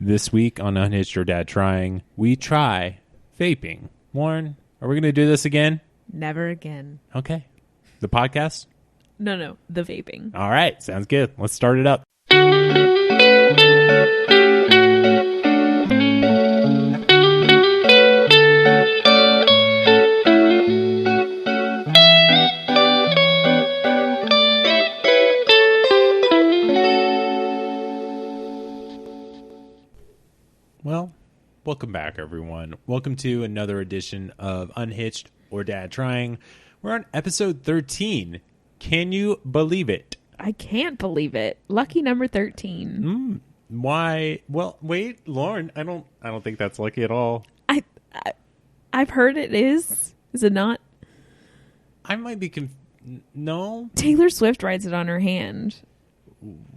This week on Unhitched or Dad Trying, we try vaping. Lauren, are we going to do this again? Never again. Okay. The podcast? No, the vaping. All right. Sounds good. Let's start it up. Well, welcome back, everyone. Welcome to another edition of Unhitched or Dad Trying. We're on episode 13. Can you believe it? I can't believe it. Lucky number 13. Why? Well, wait, Lauren. I don't think that's lucky at all. I've heard it is. Is it not? I might be no. Taylor Swift writes it on her hand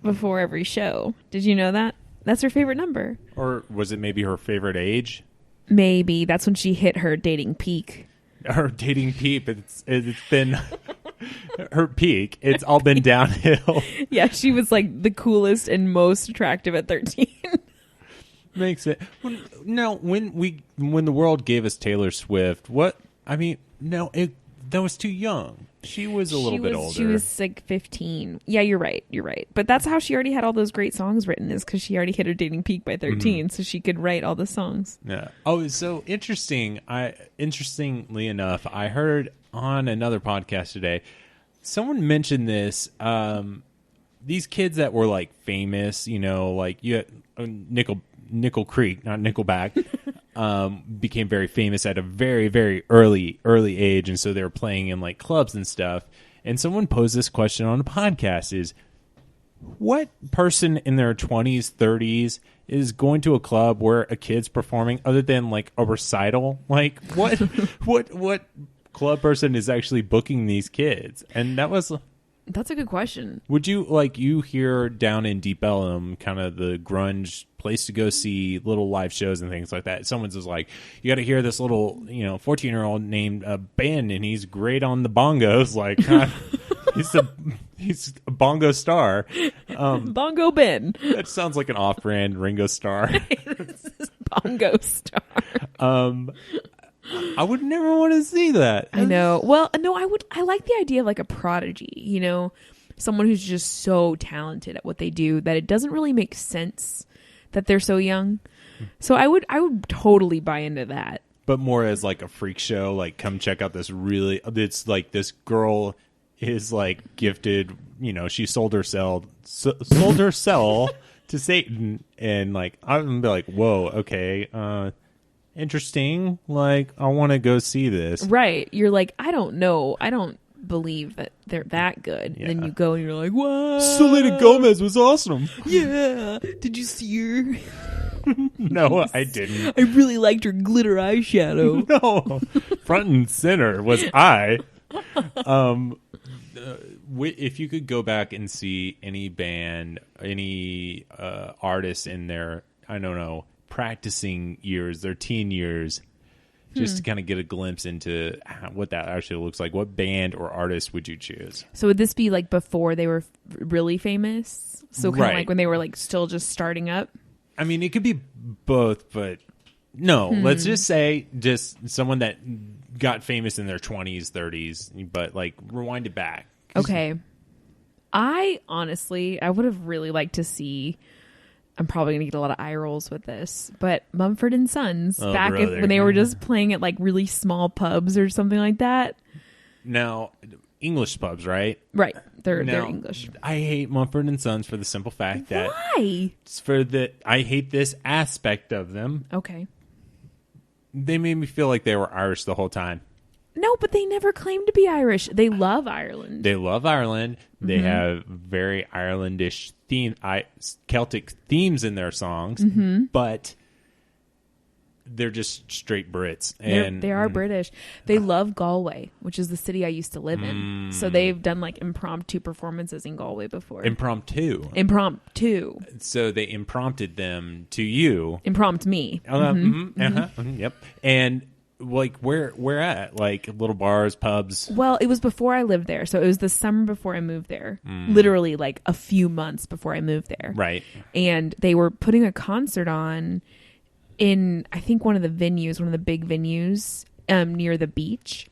before every show. Did you know that? That's her favorite number. Or was it maybe her favorite age? Maybe. That's when she hit her dating peak. Her dating peak. It's been her peak. It's all been downhill. Yeah, she was like the coolest and most attractive at 13. Makes it. No, when the world gave us Taylor Swift, that was too young. She was a little bit older. She was like 15. Yeah, you're right. But that's how she already had all those great songs written, is because she already hit her dating peak by 13, so she could write all the songs. Yeah. Oh, so interesting. Interestingly enough, I heard on another podcast today, someone mentioned this. These kids that were like famous, like you had Nickel Creek, not Nickelback. Became very famous at a very, very early age, and so they were playing in like clubs and stuff. And someone posed this question on a podcast: is what person in their 20s, 30s is going to a club where a kid's performing, other than like a recital? Like what what club person is actually booking these kids? And that's a good question. Would you hear down in Deep Ellum, kind of the grunge place to go see little live shows and things like that? Someone's just like, you got to hear this little, 14-year-old named Ben, and he's great on the bongos. Like, he's a bongo star. Bongo Ben. That sounds like an off-brand Ringo Starr. Bongo Star. I would never want to see that. I know. Well, no, I like the idea of like a prodigy, someone who's just so talented at what they do that it doesn't really make sense that they're so young. So I would totally buy into that. But more as like a freak show, like come check out it's like this girl is like gifted, she sold her cell to Satan, and like I'm gonna be like, whoa, okay, interesting. Like, I want to go see this. Right. You're like, I don't know. I don't believe that they're that good. Yeah. Then you go and you're like, what? Selena Gomez was awesome. Yeah. Did you see her? No, I didn't. I really liked her glitter eyeshadow. No. Front and center was I. If you could go back and see any band, any artist in their, I don't know, practicing years, their teen years, just to kind of get a glimpse into what that actually looks like, what band or artist would you choose? So would this be like before they were really famous? So kind of right. Like when they were like still just starting up? I mean, it could be both, but no, let's just say just someone that got famous in their 20s, 30s, but like rewind it back. Okay. I would have really liked to see, I'm probably going to get a lot of eye rolls with this, but Mumford and Sons, when they were just playing at like really small pubs or something like that. Now, English pubs, right? Right. They're English. I hate Mumford and Sons for the simple fact that... Why? I hate this aspect of them. Okay. They made me feel like they were Irish the whole time. No, but they never claimed to be Irish. They love Ireland. They love Ireland. Mm-hmm. They have very Irelandish Celtic themes in their songs, but they're just straight Brits. And they are British. They love Galway, which is the city I used to live in. So they've done like impromptu performances in Galway before. Impromptu. So they imprompted them to you. Impromptu me. Yep. And Like where at? Like little bars, pubs? Well, it was before I lived there. So it was the summer before I moved there. Literally like a few months before I moved there. Right. And they were putting a concert on in, I think, one of the big venues near the beach.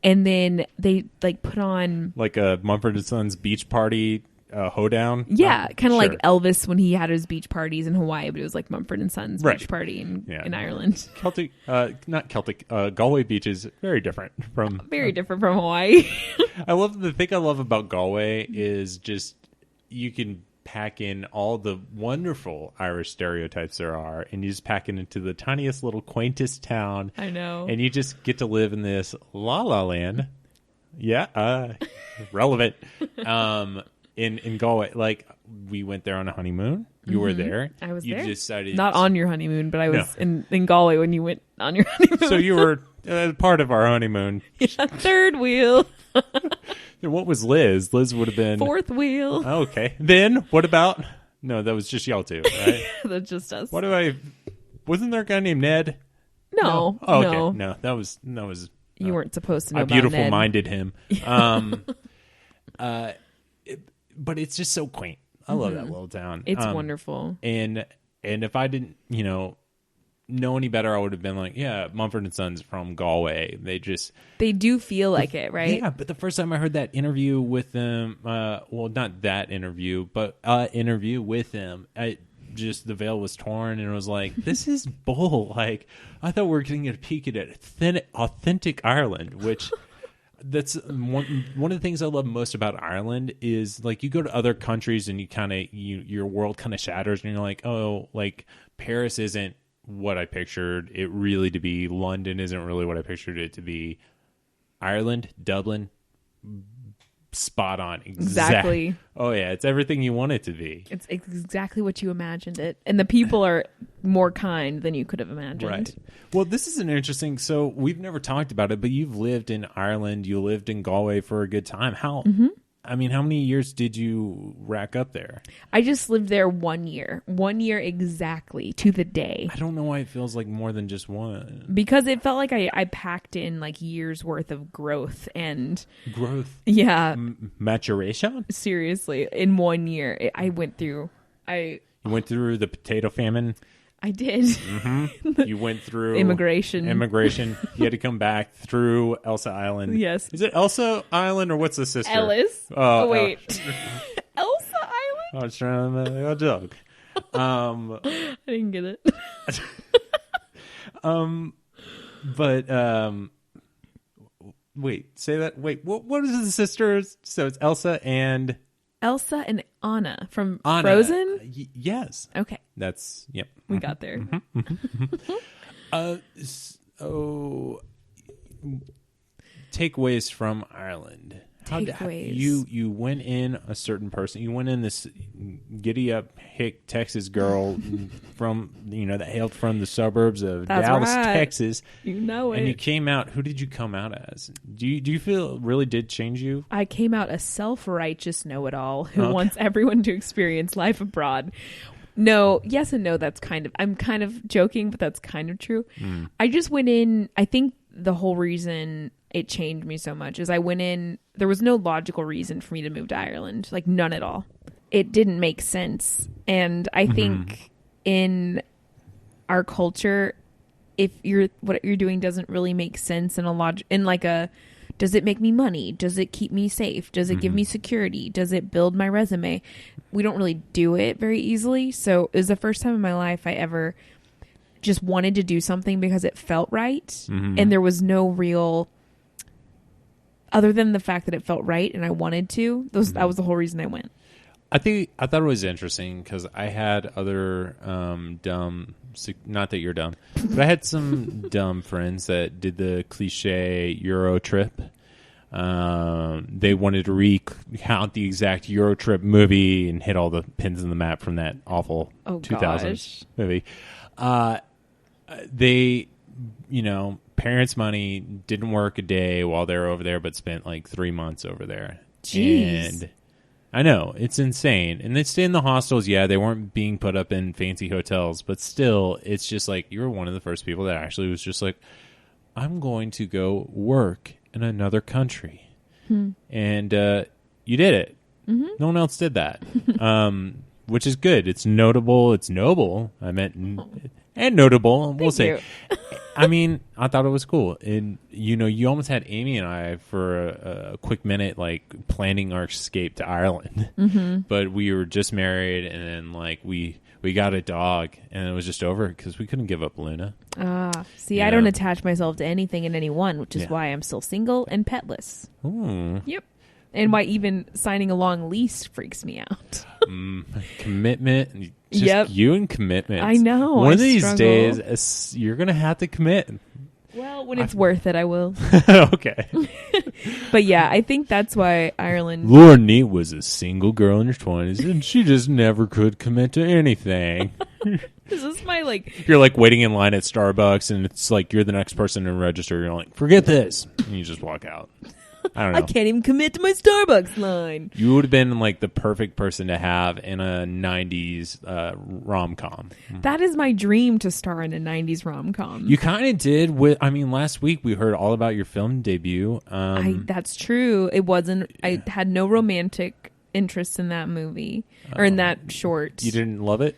And then they like put on like a Mumford & Sons beach party hoedown. Yeah, kind of sure. like Elvis when he had his beach parties in Hawaii, but it was like Mumford & Sons beach party in Ireland. Celtic, not Celtic, Galway beach is very different from Hawaii. The thing I love about Galway is just you can pack in all the wonderful Irish stereotypes there are, and you just pack it into the tiniest little quaintest town. I know. And you just get to live in this la la land. Yeah, relevant. In Galway, like we went there on a honeymoon. You were there. I was you there. Decided not on your honeymoon, but I was in Galway when you went on your honeymoon. So you were part of our honeymoon. Yeah, third wheel. Then what was Liz? Liz would have been fourth wheel. Oh, okay. Then what about? No, that was just y'all two, right? That's just us. What do I? Wasn't there a guy named Ned? No. Oh, okay. No. No, that was. You weren't supposed to know. I about beautiful Ned. minded him. But it's just so quaint. I love that little town. It's wonderful. And if I didn't, know any better, I would have been like, yeah, Mumford & Sons from Galway. They do feel like it, right? Yeah, but the first time I heard that interview with them, well, not that interview, but interview with them, the veil was torn, and it was like, this is bull. Like, I thought we were getting a peek at authentic Ireland, which... That's one of the things I love most about Ireland is like you go to other countries and your world kind of shatters and you're like, oh, like Paris isn't what I pictured it really to be. London isn't really what I pictured it to be. Ireland, Dublin, spot on. Exactly. Oh yeah, it's everything you want it to be. It's exactly what you imagined it, and the people are more kind than you could have imagined. Right. Well, this is an interesting. So we've never talked about it, but you've lived in Ireland. You lived in Galway for a good time. How? Mm-hmm. I mean, how many years did you rack up there? I just lived there 1 year. 1 year exactly to the day. I don't know why it feels like more than just one. Because it felt like I packed in like years worth of growth and... Growth? Yeah. Maturation? Seriously. In 1 year, I went through... You went through the potato famine? I did. Mm-hmm. You went through... Immigration. You had to come back through Elsa Island. Yes. Is it Elsa Island or what's the sister? Ellis. Oh, wait. Elsa Island? I was trying to make a joke. I didn't get it. Wait, say that. Wait, what is the sisters? So it's Elsa and Anna from Anna. Frozen? Yes. Okay. That's, yep. We got there. So, takeaways from Ireland. Takeaways. You went in a certain person. You went in this giddy up hick Texas girl from that hailed from the suburbs of Dallas, right. Texas. You know it. And you came out. Who did you come out as? Do you feel it really did change you? I came out a self-righteous know-it-all who wants everyone to experience life abroad. No, yes and no. I'm kind of joking, but that's kind of true. I just went in. I think the whole reason it changed me so much is I went in. There was no logical reason for me to move to Ireland, like none at all. It didn't make sense, and I think in our culture, if what you're doing doesn't really make sense does it make me money? Does it keep me safe? Does it give me security? Does it build my resume? We don't really do it very easily. So it was the first time in my life I ever just wanted to do something because it felt right. And there was no real, other than the fact that it felt right and I wanted to, that was the whole reason I went. I thought it was interesting because I had other dumb, not that you're dumb, but I had some dumb friends that did the cliche Euro trip. They wanted to recount the exact Euro trip movie and hit all the pins in the map from that awful 2000s movie. They, parents' money didn't work a day while they were over there, but spent like 3 months over there. Jeez. And I know, it's insane. And they stay in the hostels. Yeah, they weren't being put up in fancy hotels, but still, it's just like, you were one of the first people that actually was just like, I'm going to go work in another country. And you did it. Mm-hmm. No one else did that. Which is good. It's notable. It's noble. I meant and notable. We'll say. I mean, I thought it was cool. And, you almost had Amy and I for a quick minute, like, planning our escape to Ireland. Mm-hmm. But we were just married, and then, like, we got a dog, and it was just over because we couldn't give up Luna. See, I don't attach myself to anything and anyone, which is why I'm still single and petless. Ooh. Yep. And why even signing a long lease freaks me out. Commitment. Just you and commitment. I know. One of these days, you're going to have to commit. Well, when it's worth it, I will. Okay. But yeah, I think that's why Ireland... Laura Neat was a single girl in her 20s, and she just never could commit to anything. This is my, like... You're, like, waiting in line at Starbucks, and it's like you're the next person to register. You're like, forget this. And you just walk out. I don't know. I can't even commit to my Starbucks line. You would have been like the perfect person to have in a 90s rom-com. That is my dream, to star in a 90s rom-com. You kind of did last week we heard all about your film debut. That's true. It wasn't, I had no romantic interest in that movie or in that short. You didn't love it?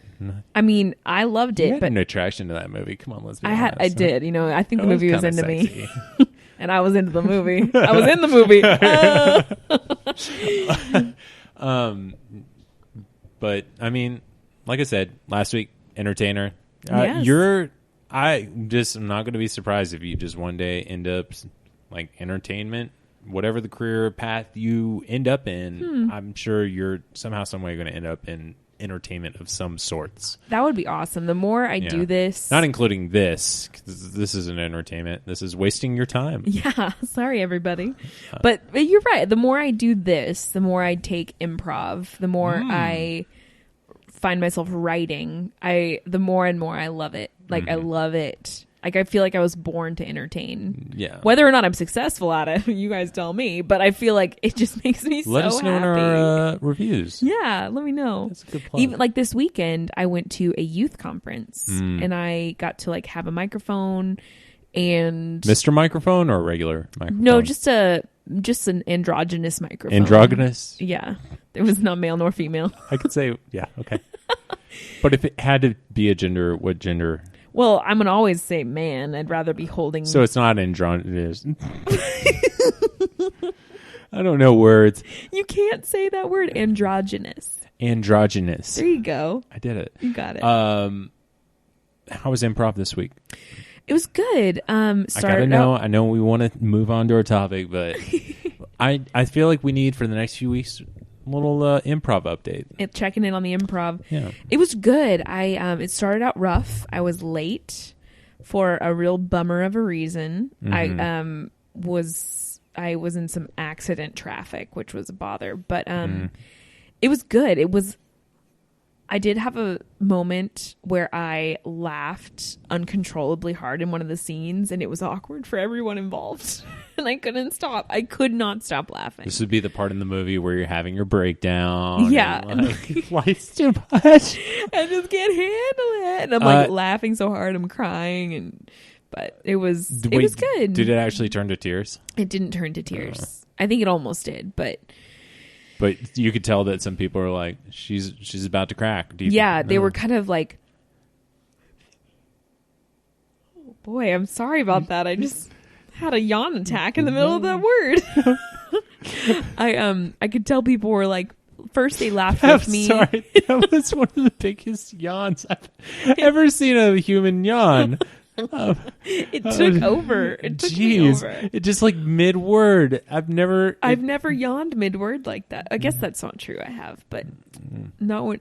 I mean, I loved it, you had but an attraction to that movie. Come on, let's be honest. I did. I think the movie was into sexy. me. And I was into the movie. I was in the movie. But I mean, like I said, last week, entertainer. Yes. I'm not going to be surprised if you just one day end up like entertainment, whatever the career path you end up in. I'm sure you're somehow, some way going to end up in entertainment of some sorts. That would be awesome. The more I do this, not including this, 'cause this isn't entertainment. This is wasting your time. Yeah, sorry everybody. But you're right. The more I do this, the more I take improv, the more I find myself writing, the more and more I love it. Like I love it. Like I feel like I was born to entertain. Yeah. Whether or not I'm successful at it, you guys tell me. But I feel like it just makes me so happy. Let us know in our reviews. Yeah, let me know. That's a good plug. Even like this weekend, I went to a youth conference and I got to like have a microphone and Mr. Microphone or regular microphone? No, just an androgynous microphone. Androgynous? Yeah, it was not male nor female. I could say okay. But if it had to be a gender, what gender? Well, I'm gonna always say man. I'd rather be holding. So it's not androgynous. I don't know words. You can't say that word, androgynous. Androgynous. There you go. I did it. You got it. How was improv this week? It was good. I gotta know. I know we want to move on to our topic, but I feel like we need for the next few weeks a little improv update. Checking in on the improv. Yeah, it was good. It started out rough. I was late for a real bummer of a reason. I was in some accident traffic, which was a bother, but it was good. I did have a moment where I laughed uncontrollably hard in one of the scenes, and it was awkward for everyone involved. And I couldn't stop. I could not stop laughing. This would be the part in the movie where you're having your breakdown. Yeah. And like, life's too much. I just can't handle it. And I'm like laughing so hard, I'm crying. But it was good. Did it actually turn to tears? It didn't turn to tears. I think it almost did, but you could tell that some people are like, she's about to crack. They were kind of like, oh boy, I'm sorry about that. I just had a yawn attack in the middle of that word. I could tell people were like, first they laughed with me. Sorry, that was one of the biggest yawns I've ever seen a human yawn. It took over. It took me over. It just like mid-word. I've never yawned mid-word like that. I guess that's not true. I have, but not when.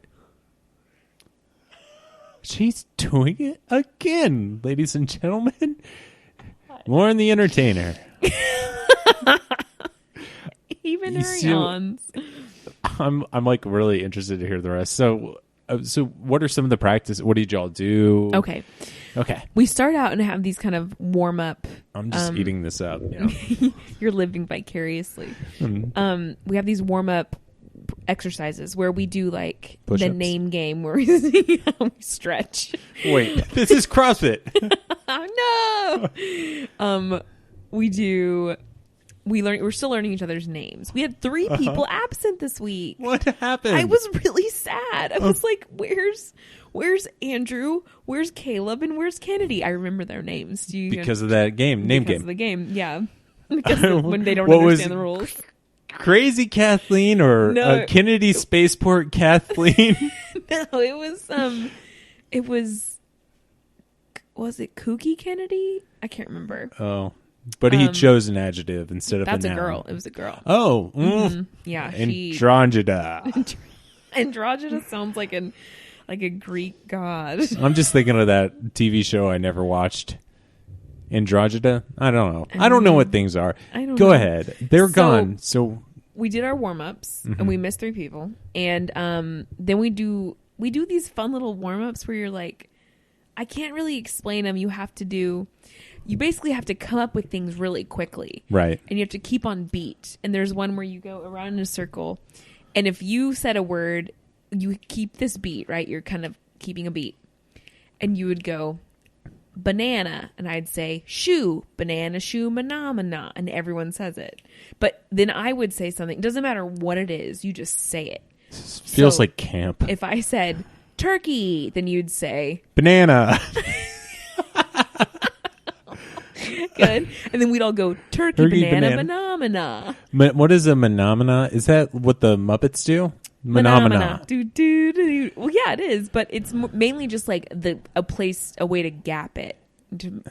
She's doing it again, ladies and gentlemen. Lauren the Entertainer. Even her yawns. I'm like really interested to hear the rest. So what are some of the practice? What did y'all do? Okay. We start out and have these kind of warm up. I'm just eating this up. You're living vicariously. We have these warm up exercises where we do like push-ups. The name game where we stretch. Wait, this is CrossFit. No. We're still learning each other's names. We had 3 people absent this week. What happened? I was really sad. I was like, where's Andrew? Where's Caleb? And where's Kennedy? I remember their names. Because of that game, name because game. Of the game, yeah. Because when they don't understand the rules. Crazy Kathleen or Kennedy Spaceport Kathleen? No, it was it Kooky Kennedy? I can't remember. Oh. But he chose an adjective instead of a noun. That's a girl. It was a girl. Oh. Mm-hmm. Yeah. Androgeda. Androgeda sounds like a Greek god. I'm just thinking of that TV show I never watched. Androgeda? I don't know. I don't know what things are. Go ahead. They're gone. So we did our warm-ups and we missed 3 people. And then we do these fun little warm-ups where you're like, I can't really explain them. You basically have to come up with things really quickly. Right. And you have to keep on beat. And there's one where you go around in a circle. And if you said a word, you keep this beat, right? You're kind of keeping a beat. And you would go, banana. And I'd say, shoe, banana, shoe, manamana. And everyone says it. But then I would say something. It doesn't matter what it is. You just say it. Feels like camp. If I said turkey, then you'd say banana. Good. And then we'd all go turkey banana, banana. What is a manamana? Is that what the Muppets do? Manamana. Do. Well, yeah, it is, but it's mainly just like a way to gap it, to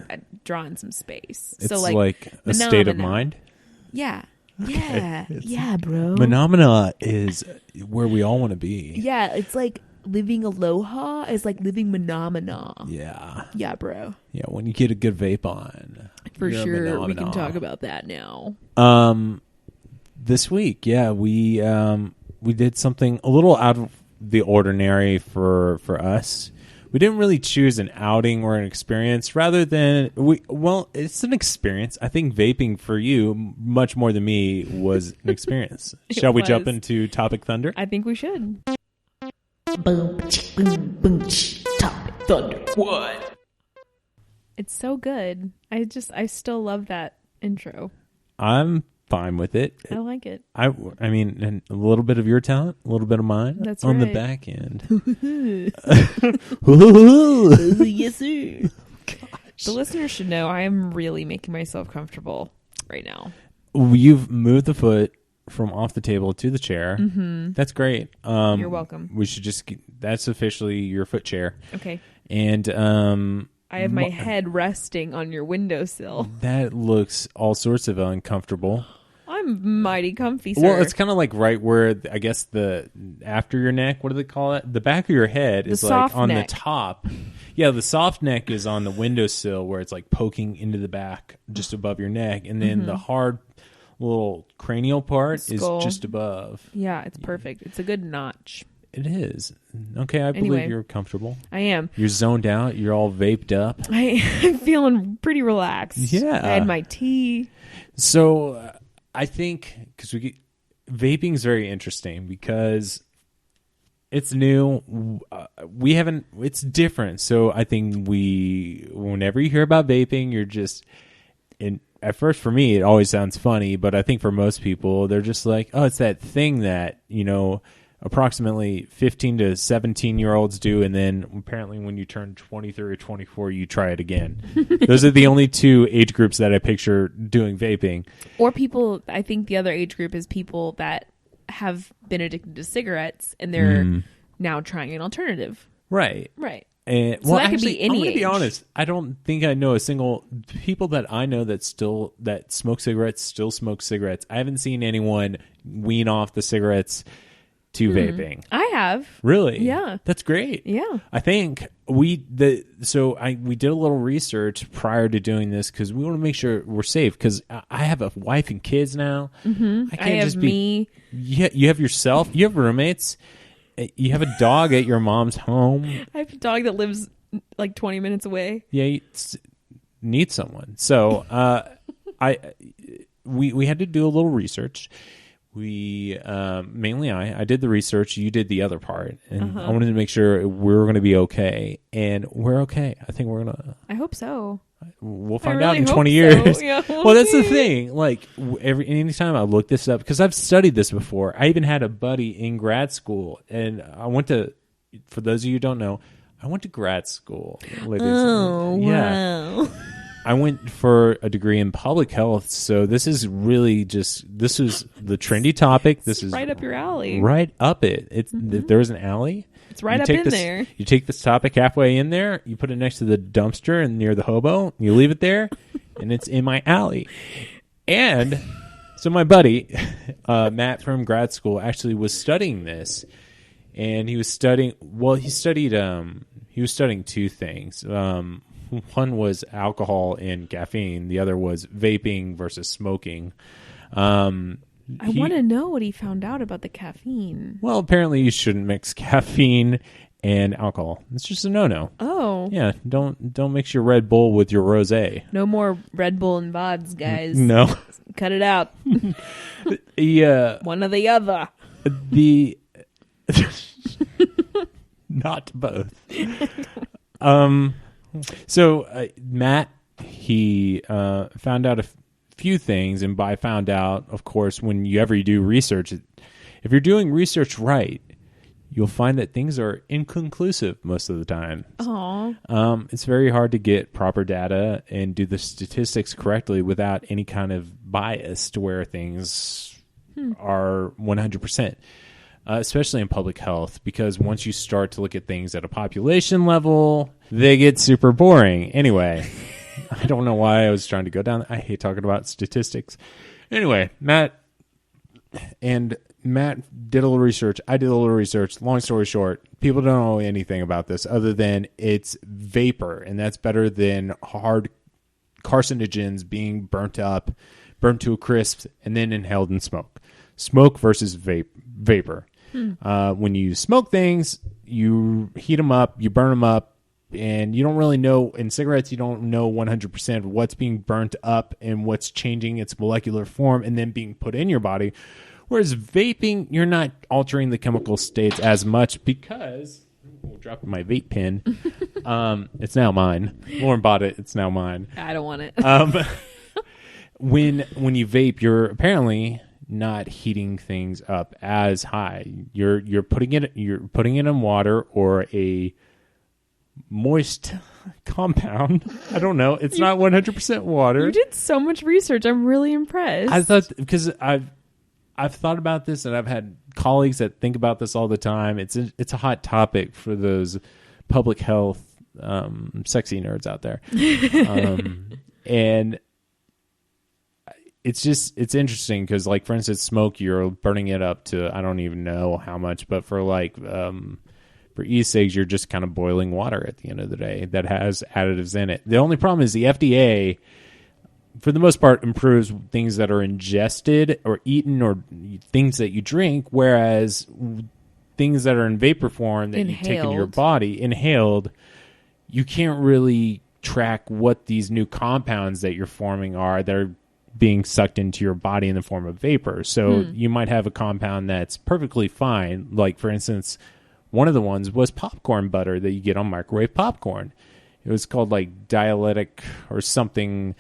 draw in some space. It's so like a state of mind. Yeah. Okay. Yeah, bro. Manamana is where we all want to be. Yeah, it's like living aloha is like living manamana. Yeah. Yeah, bro. Yeah, when you get a good vape on. For sure, we can talk about that now. This week, yeah, we did something a little out of the ordinary for us. We didn't really choose an outing or an experience rather than it's an experience. I think vaping for you much more than me was an experience. Shall we jump into Topic Thunder? I think we should. Boom, boom, boom, Topic Thunder. What? It's so good. I still love that intro. I'm fine with it. I like it. I mean, and a little bit of your talent, a little bit of mine. That's on right. the back end. Yes, sir. Gosh. The listeners should know I am really making myself comfortable right now. You've moved the foot from off the table to the chair. Mm-hmm. That's great. You're welcome. We should that's officially your foot chair. Okay. And I have my head resting on your windowsill. That looks all sorts of uncomfortable. I'm mighty comfy, sir. Well, it's kind of like right where, I guess, after your neck, what do they call it? The back of your head is like on the top. Yeah, the soft neck is on the windowsill where it's like poking into the back just above your neck. And then the hard little cranial part is just above. Yeah, it's perfect. It's a good notch. It is. Okay, I believe you're comfortable. I am. You're zoned out. You're all vaped up. I'm feeling pretty relaxed. Yeah. I had my tea. So I think vaping is very interesting because it's new. It's different. So I think whenever you hear about vaping, you're just at first, for me, it always sounds funny, but I think for most people, they're just like, oh, it's that thing that, approximately 15 to 17-year-olds do, and then apparently when you turn 23 or 24, you try it again. Those are the only 2 age groups that I picture doing vaping. Or people, I think the other age group is people that have been addicted to cigarettes, and they're now trying an alternative. Right. Right. And, so that could be any I'm going to age. be honest. I don't think I know a single people that I know that smoke cigarettes still smoke cigarettes. I haven't seen anyone wean off the cigarettes to vaping. I have. Really? Yeah. That's great. Yeah. I think we did a little research prior to doing this because we want to make sure we're safe because I have a wife and kids now. Mm-hmm. I can't just me. You have yourself. You have roommates. You have a dog at your mom's home. I have a dog that lives like 20 minutes away. Yeah, you need someone. So we had to do a little research. we mainly I did the research. You did the other part, and I wanted to make sure we were going to be okay, and we're okay. I think we're gonna. I hope so. We'll find really out in hope 20 so. years. Yeah, well, that's the thing. Like anytime I look this up, because I've studied this before. I even had a buddy in grad school, and I went to. For those of you who don't know, I went to grad school. Ladies. Oh, wow. I went for a degree in public health, so this is really this is the trendy topic. This is right up your alley. Right up it. It's there's an alley. It's right up in there. You take this topic halfway in there, you put it next to the dumpster and near the hobo, you leave it there, and it's in my alley. And so my buddy, Matt from grad school, actually was studying this, and he was studying. Well, he was studying two things. One was alcohol and caffeine. The other was vaping versus smoking. I want to know what he found out about the caffeine. Well, apparently you shouldn't mix caffeine and alcohol. It's just a no-no. Oh. Yeah, don't mix your Red Bull with your rosé. No more Red Bull and VODs, guys. No. Cut it out. One or the other. Not both. So Matt, he found out a few things, and by found out, of course, when you do research, if you're doing research right, you'll find that things are inconclusive most of the time. Aww. It's very hard to get proper data and do the statistics correctly without any kind of bias to where things are 100%. Especially in public health, because once you start to look at things at a population level, they get super boring. Anyway, I don't know why I was trying to go down. I hate talking about statistics. Anyway, Matt did a little research. I did a little research. Long story short, people don't know anything about this other than it's vapor, and that's better than hard carcinogens being burnt to a crisp, and then inhaled in smoke. Smoke versus vapor. When you smoke things, you heat them up, you burn them up, and you don't really know. In cigarettes, you don't know 100% of what's being burnt up and what's changing its molecular form and then being put in your body. Whereas vaping, you're not altering the chemical states as much because... We'll drop my vape pen. It's now mine. Lauren bought it. It's now mine. I don't want it. When you vape, you're apparently... not heating things up as high. You're putting it in water or a moist compound. I don't know. It's not 100% water. You did so much research. I'm really impressed. I thought, because I've thought about this, and I've had colleagues that think about this all the time. It's a hot topic for those public health sexy nerds out there. And it's interesting because, like, for instance, smoke, you're burning it up to, I don't even know how much, but for e-cigs, you're just kind of boiling water at the end of the day that has additives in it. The only problem is the FDA, for the most part, improves things that are ingested or eaten or things that you drink, whereas things that are in vapor form that you take in your body, inhaled, you can't really track what these new compounds that you're forming are that are being sucked into your body in the form of vapor. So you might have a compound that's perfectly fine. Like, for instance, one of the ones was popcorn butter that you get on microwave popcorn. It was called like dialectic or something.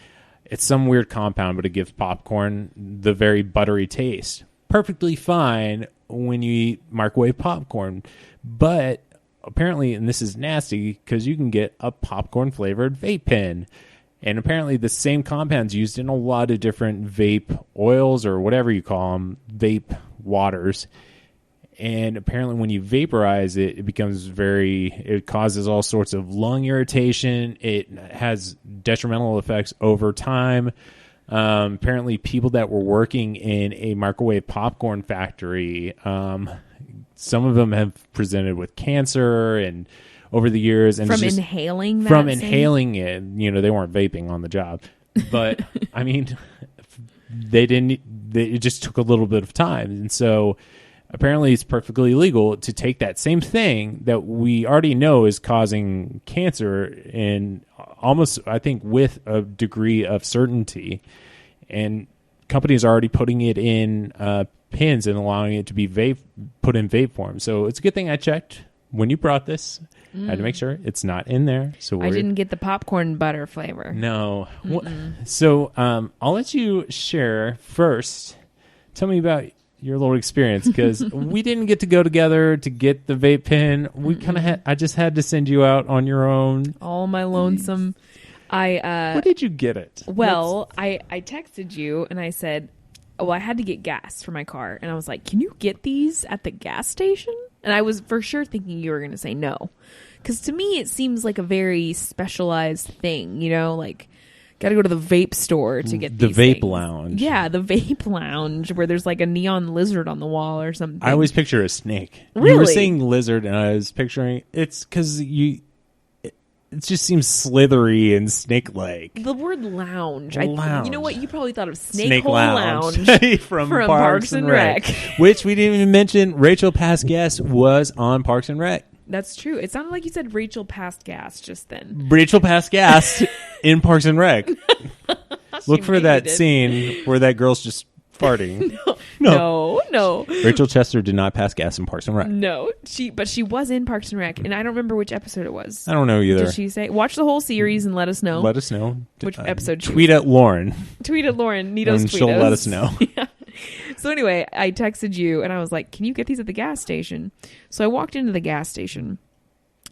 It's some weird compound, but it gives popcorn the very buttery taste. Perfectly fine when you eat microwave popcorn. But apparently, and this is nasty, because you can get a popcorn flavored vape pen. And apparently the same compounds used in a lot of different vape oils or whatever you call them, vape waters. And apparently when you vaporize it, it causes all sorts of lung irritation. It has detrimental effects over time. Apparently people that were working in a microwave popcorn factory, some of them have presented with cancer and over the years, and inhaling it, they weren't vaping on the job, but I mean, it just took a little bit of time. And so apparently it's perfectly legal to take that same thing that we already know is causing cancer, and almost, I think, with a degree of certainty, and companies are already putting it in pins and allowing it to be put in vape form. So it's a good thing I checked when you brought this. I had to make sure it's not in there. So I didn't get the popcorn butter flavor. No. So I'll let you share first. Tell me about your little experience, because we didn't get to go together to get the vape pen. We kind of I just had to send you out on your own. All my lonesome. Where did you get it? Well, I texted you and I said, I had to get gas for my car. And I was like, can you get these at the gas station? And I was for sure thinking you were going to say no. Because to me, it seems like a very specialized thing, like got to go to the vape store to get the these vape things. lounge. Yeah, the vape lounge where there's like a neon lizard on the wall or something. I always picture a snake. Really? You were saying lizard, and I was picturing it's because it just seems slithery and snake-like. The word lounge. Lounge. You know what? You probably thought of Snake Hole Lounge. from Parks and Rec. Which we didn't even mention. Rachel, past guest, was on Parks and Rec. That's true. It sounded like you said Rachel passed gas just then. Rachel passed gas in Parks and Rec. Look for that scene where that girl's just farting. No. Rachel Chester did not pass gas in Parks and Rec. No, but she was in Parks and Rec, and I don't remember which episode it was. I don't know either. Did she say? Watch the whole series and let us know. Let us know Which episode. Tweet at Lauren. Tweet at Lauren. Neatos and tweet she'll us. let us know. Yeah. So anyway, I texted you, and I was like, "Can you get these at the gas station?" So I walked into the gas station.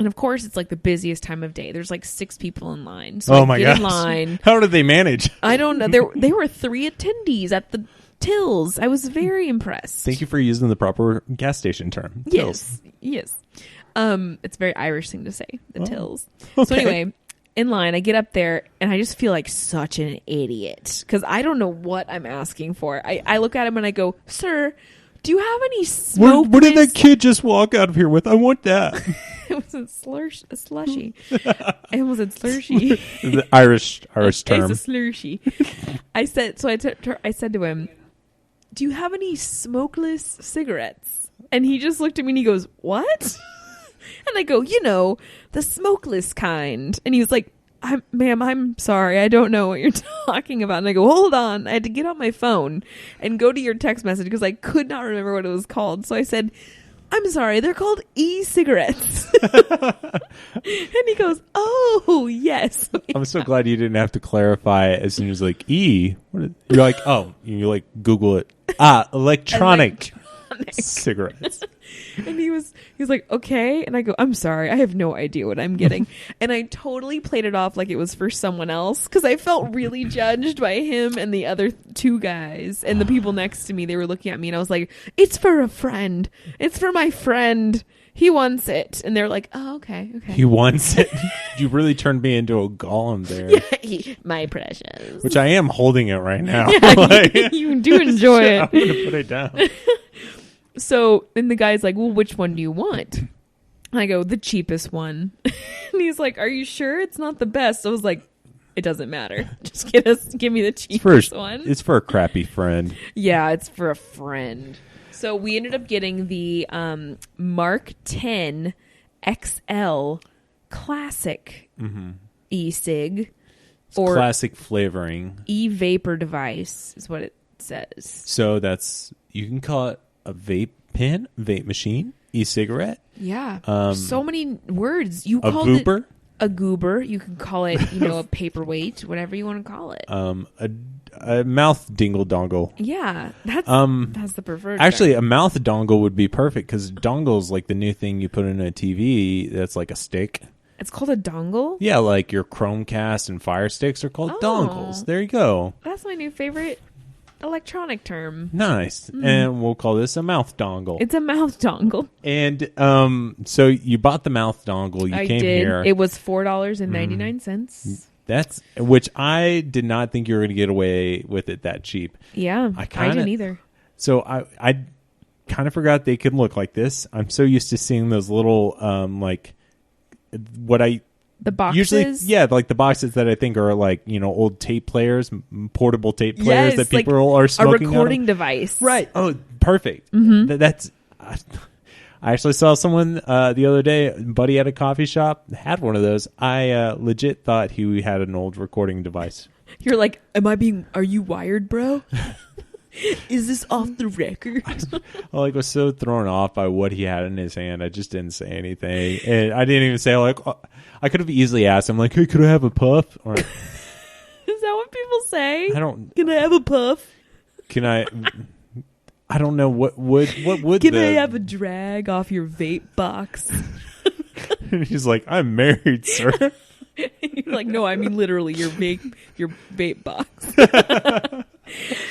And of course, it's like the busiest time of day. There's like 6 people in line. So oh I my get gosh. in line. How did they manage? I don't know. There were 3 attendees at the tills. I was very impressed. Thank you for using the proper gas station term. Yes. Yes. It's a very Irish thing to say, the tills. Okay. So anyway, in line, I get up there and I just feel like such an idiot because I don't know what I'm asking for. I look at him and I go, "Sir, do you have any smokeless?" What did that kid just walk out of here with? I want that. It wasn't slushy. I almost said slurshy. The Irish term. It's a slurshy. I said to him, "Do you have any smokeless cigarettes?" And he just looked at me and he goes, "What?" And I go, the smokeless kind. And he was like, "Ma'am, I'm sorry. I don't know what you're talking about." And I go, "Hold on." I had to get on my phone and go to your text message because I could not remember what it was called. So I said, "I'm sorry, they're called e-cigarettes." And he goes, "Oh, yes." I'm so glad you didn't have to clarify as soon as like you're like, oh, you like Google it. Electronic cigarettes. And he was like, "Okay." And I go, "I'm sorry, I have no idea what I'm getting." And I totally played it off like it was for someone else because I felt really judged by him and the other 2 guys and the people next to me. They were looking at me and I was like, "It's for a friend. It's for my friend. He wants it." And they're like, "Oh, okay." He wants it. You really turned me into a golem there. Yeah, my precious. Which I am holding it right now. Yeah, you do enjoy it. I'm going to put it down. So, and the guy's like, "Well, which one do you want?" And I go, "The cheapest one." And he's like, "Are you sure it's not the best?" I was like, "It doesn't matter. Just give me the cheapest one." It's for a crappy friend. Yeah, it's for a friend. So we ended up getting the Mark 10 XL Classic e-cig. Or classic flavoring. E-vapor device is what it says. So you can call it a vape pen, vape machine, e-cigarette. Yeah. So many words. You a called goober? It a goober. You can call it, a paperweight, whatever you want to call it. A mouth dingle dongle. Yeah. That's the preferred Actually, term. a mouth dongle would be perfect because dongle's like the new thing you put in a TV that's like a stick. It's called a dongle? Yeah, like your Chromecast and Fire Sticks are called dongles. There you go. That's my new favorite electronic term. Nice. And we'll call this a mouth dongle. It's a mouth dongle. And so you bought the mouth dongle. You came here. It was $4.99. That's which I did not think you were going to get away with it that cheap. Yeah, I didn't either. So I kind of forgot they could look like this. I'm so used to seeing those little the boxes. Usually, like the boxes that I think are like old tape players, portable tape players that people are smoking a recording device. Right. Oh, perfect. That's. I actually saw someone the other day, a buddy at a coffee shop, had one of those. I legit thought he had an old recording device. You're like, are you wired, bro? Is this off the record? I was so thrown off by what he had in his hand. I just didn't say anything, and I didn't even say I could have easily asked him hey, could I have a puff? Or Is that what people say? I don't. Can I have a puff? Can I? I don't know what would. Can I have a drag off your vape box? And he's like, I'm married, sir. You're like, no, I mean literally your vape box.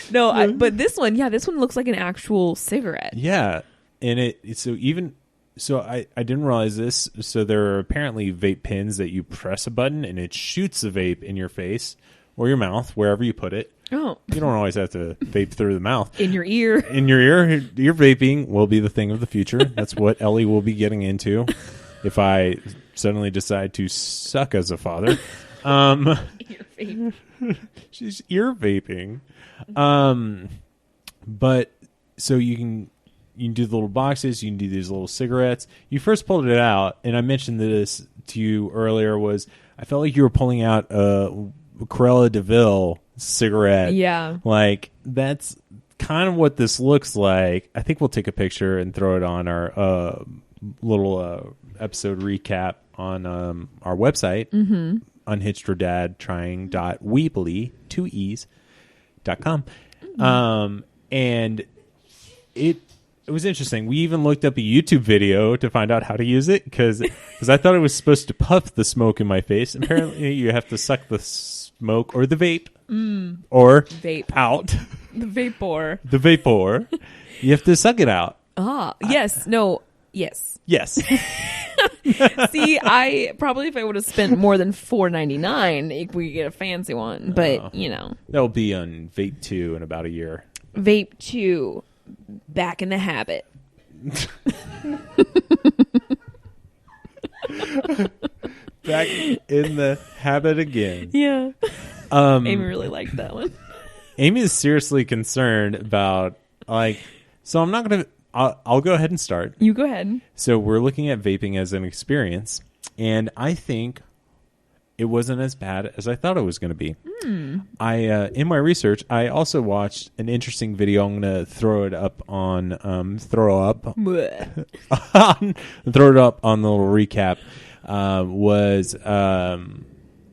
No, but this one looks like an actual cigarette. Yeah, and I didn't realize this. So there are apparently vape pens that you press a button and it shoots the vape in your face or your mouth, wherever you put it. Oh, you don't always have to vape through the mouth. In your ear. In your ear, your vaping will be the thing of the future. That's what Ellie will be getting into if I suddenly decide to suck as a father. Ear vape. She's ear vaping. But so you can do the little boxes, you can do these little cigarettes. You first pulled it out, and I mentioned this to you earlier, I felt like you were pulling out a Cruella de Vil cigarette. Yeah. Like, that's kind of what this looks like. I think we'll take a picture and throw it on our little episode recap on our website, unhitchedordadtrying.weebly, 2 E's.com. And it was interesting. We even looked up a YouTube video to find out how to use it because I thought it was supposed to puff the smoke in my face. Apparently, you have to suck the smoke or the vape or vape out. The vapor. The vapor. You have to suck it out. Ah, yes. No. Yes. Yes. See, I probably if I would have spent more than $4.99, we could get a fancy one. But that'll be on Vape 2 in about a year. Vape 2, back in the habit. Back in the habit again. Yeah. Amy really liked that one. Amy is seriously concerned about so I'm not gonna. I'll go ahead and start. You go ahead. So we're looking at vaping as an experience, and I think it wasn't as bad as I thought it was going to be. In my research, I also watched an interesting video. I'm going to throw it up on throw it up on the little recap. Was a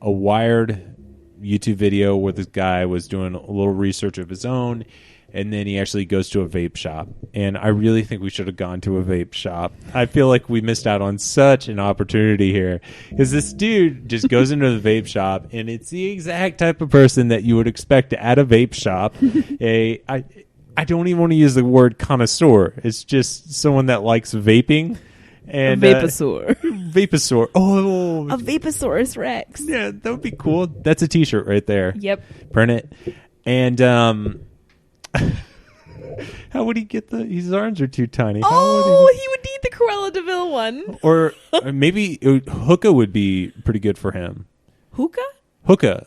Wired YouTube video where this guy was doing a little research of his own. And then he actually goes to a vape shop. And I really think we should have gone to a vape shop. I feel like we missed out on such an opportunity here. Because this dude just goes into the vape shop, and it's the exact type of person that you would expect at a vape shop. I don't even want to use the word connoisseur. It's just someone that likes vaping. And a vaposaur. Vaposaur. Oh. A Vaposaurus Rex. Yeah, that would be cool. That's a t-shirt right there. Yep. Print it. And how would he get his arms are too tiny. He would need the Cruella de Vil one. Or maybe hookah would be pretty good for him. Hookah? Hookah,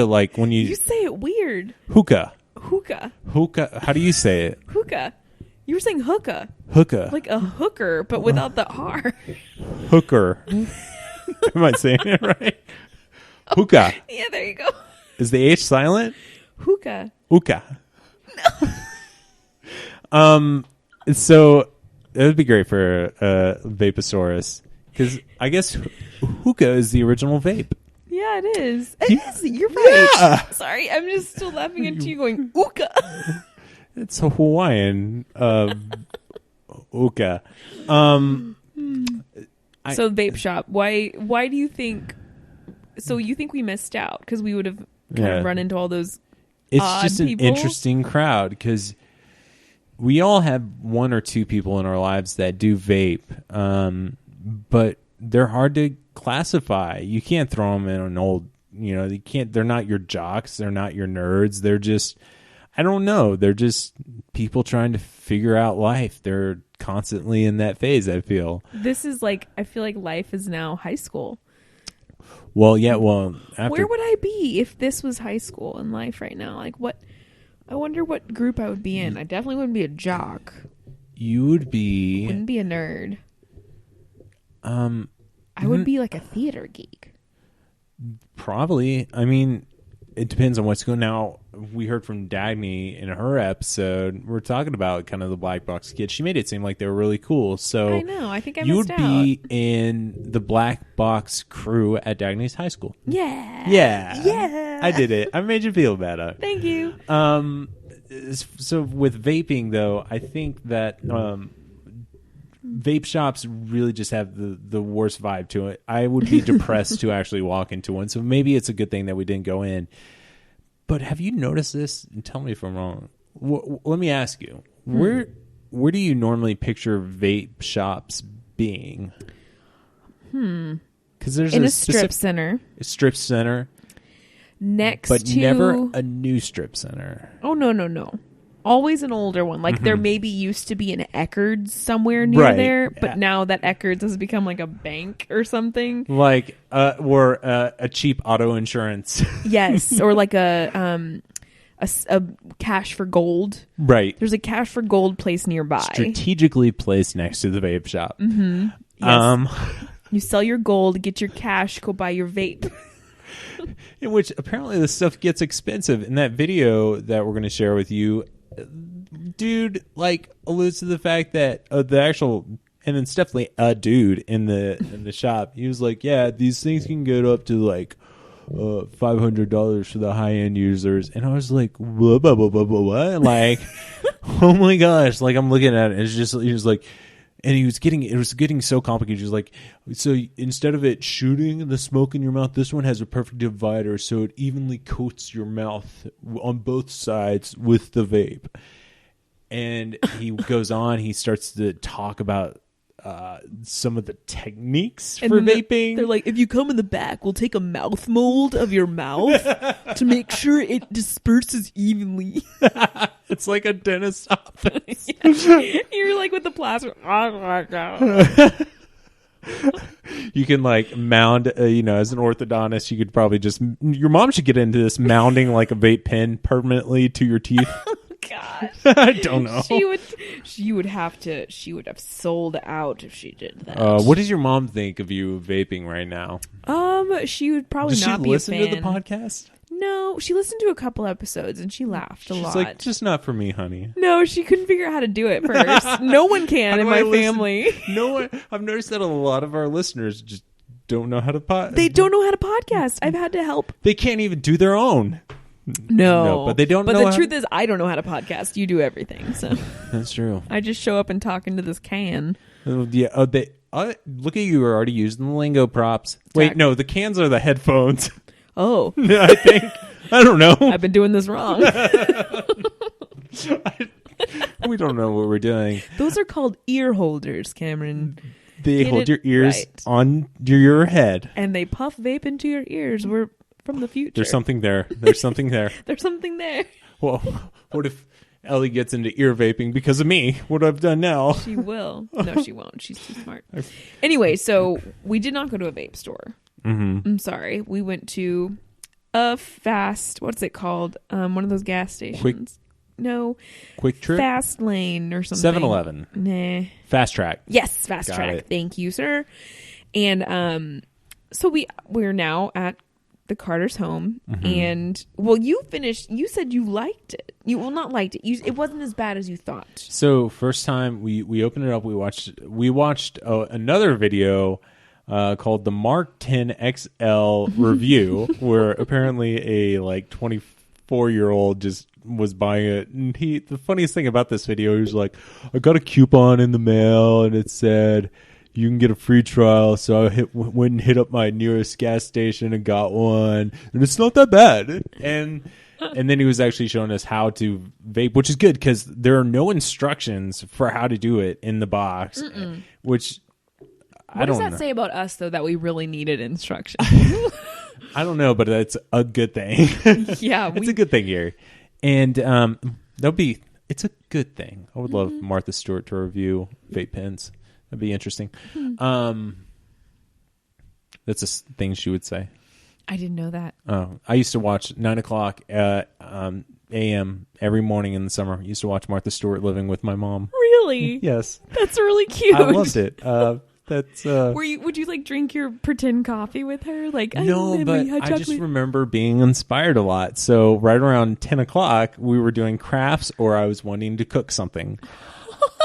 like when You say it weird. Hookah. How do you say it? Hookah. You were saying hookah. Hookah. Like a hooker, but without the R. Hooker. Am I saying it right? Hookah. Yeah, there you go. Is the H silent? Hookah. Hookah. So it would be great for Vaposaurus because I guess hookah is the original vape. Yeah, it is. It is. You're right. Yeah. Sorry, I'm just still laughing at you going hookah. It's a Hawaiian hookah. So vape shop. Why do you think? So you think we missed out because we would have kind of run into all those. It's just an people? interesting crowd because we all have one or two people in our lives that do vape, but they're hard to classify. You can't throw them in an old, you can't. They're not your jocks. They're not your nerds. They're just, I don't know. They're just people trying to figure out life. They're constantly in that phase. I feel this is I feel like life is now high school. Well, yeah. Well, where would I be if this was high school in life right now? What? I wonder what group I would be in. I definitely wouldn't be a jock. You would be. Wouldn't be a nerd. I would be like a theater geek. Probably. I mean, it depends on what's going. Now we heard from Dagny in her episode. We're talking about kind of the black box kids. She made it seem like they were really cool. So I know. I think I you missed would be in the black box crew at Dagny's high school. Yeah. I did it. I made you feel better. Thank you. So with vaping, though, I think that vape shops really just have the worst vibe to it. I would be depressed to actually walk into one. So maybe it's a good thing that we didn't go in. But have you noticed this? And tell me if I'm wrong. Let me ask you, where do you normally picture vape shops being? Because there's in a strip center. A strip center. Next but to... never a new strip center. Oh, no. Always an older one. Like there maybe used to be an Eckerd's somewhere near there, but now that Eckerd's has become like a bank or something. Like or a cheap auto insurance. Yes, or like a cash for gold. Right. There's a cash for gold place nearby. Strategically placed next to the vape shop. Mm-hmm. Yes. You sell your gold, get your cash, go buy your vape. In which apparently this stuff gets expensive. In that video that we're going to share with you, dude like alludes to the fact that the actual, and it's definitely a dude in the shop. He was like, yeah, these things can get up to like $500 for the high end users. And I was like, what? Like, oh my gosh! Like I'm looking at it, and it's just, he was like. And it was getting so complicated. He was like, so instead of it shooting the smoke in your mouth, this one has a perfect divider, so it evenly coats your mouth on both sides with the vape. And he goes on, he starts to talk about some of the techniques for vaping. They're like, if you come in the back, we'll take a mouth mold of your mouth to make sure it disperses evenly. It's like a dentist's office. You're like with the plaster. You can like mound, as an orthodontist, you could probably your mom should get into this mounding like a vape pen permanently to your teeth. God. I don't know. She would have sold out if she did that. What does your mom think of you vaping right now? She would probably not be a fan. Does she listen to the podcast? No, she listened to a couple episodes and she laughed a lot. She's like, just not for me, honey. No, she couldn't figure out how to do it first. No one can in my family. No one. I've noticed that a lot of our listeners just don't know how to They don't know how to podcast. I've had to help. They can't even do their own. No, but they don't know. But the truth is, I don't know how to podcast. You do everything, so that's true. I just show up and talk into this can. Yeah. Look at you. You're already using the lingo props. Wait, no, the cans are the headphones. Oh, I think. I don't know. I've been doing this wrong. We don't know what we're doing. Those are called ear holders, Cameron. They hold your ears on your head, and they puff vape into your ears. We're from the future. There's something there. There's something there. There's something there. Well, what if Ellie gets into ear vaping because of me? What I've done now? She will. No, she won't. She's too smart. Anyway, so we did not go to a vape store. Mm-hmm. I'm sorry. We went to a what's it called? One of those gas stations. Quick Trip? Fast Lane or something. 7-Eleven. Nah. Fast Track. Yes, Fast Track. It. Thank you, sir. And so we're now at the Carter's home, and you finished. You said you liked it. Not liked it. It wasn't as bad as you thought. So first time we opened it up, we watched another video called the Mark 10 XL review, where apparently a 24-year-old just was buying it, and the funniest thing about this video, he was like, I got a coupon in the mail and it said you can get a free trial, so I went and hit up my nearest gas station and got one, and it's not that bad. And then he was actually showing us how to vape, which is good because there are no instructions for how to do it in the box. Which what does that say about us, though, that we really needed instructions? I don't know, but that's a good thing. Yeah, it's a good thing here, and it's a good thing. I would love Martha Stewart to review vape pens. That'd be interesting. That's a thing she would say. I didn't know that. Oh, I used to watch 9:00 a.m. every morning in the summer. I used to watch Martha Stewart Living with my mom. Really? Yes. That's really cute. I loved it. That's Would you like drink your pretend coffee with her? Like, no, but I just remember being inspired a lot. So right around 10 o'clock, we were doing crafts, or I was wanting to cook something.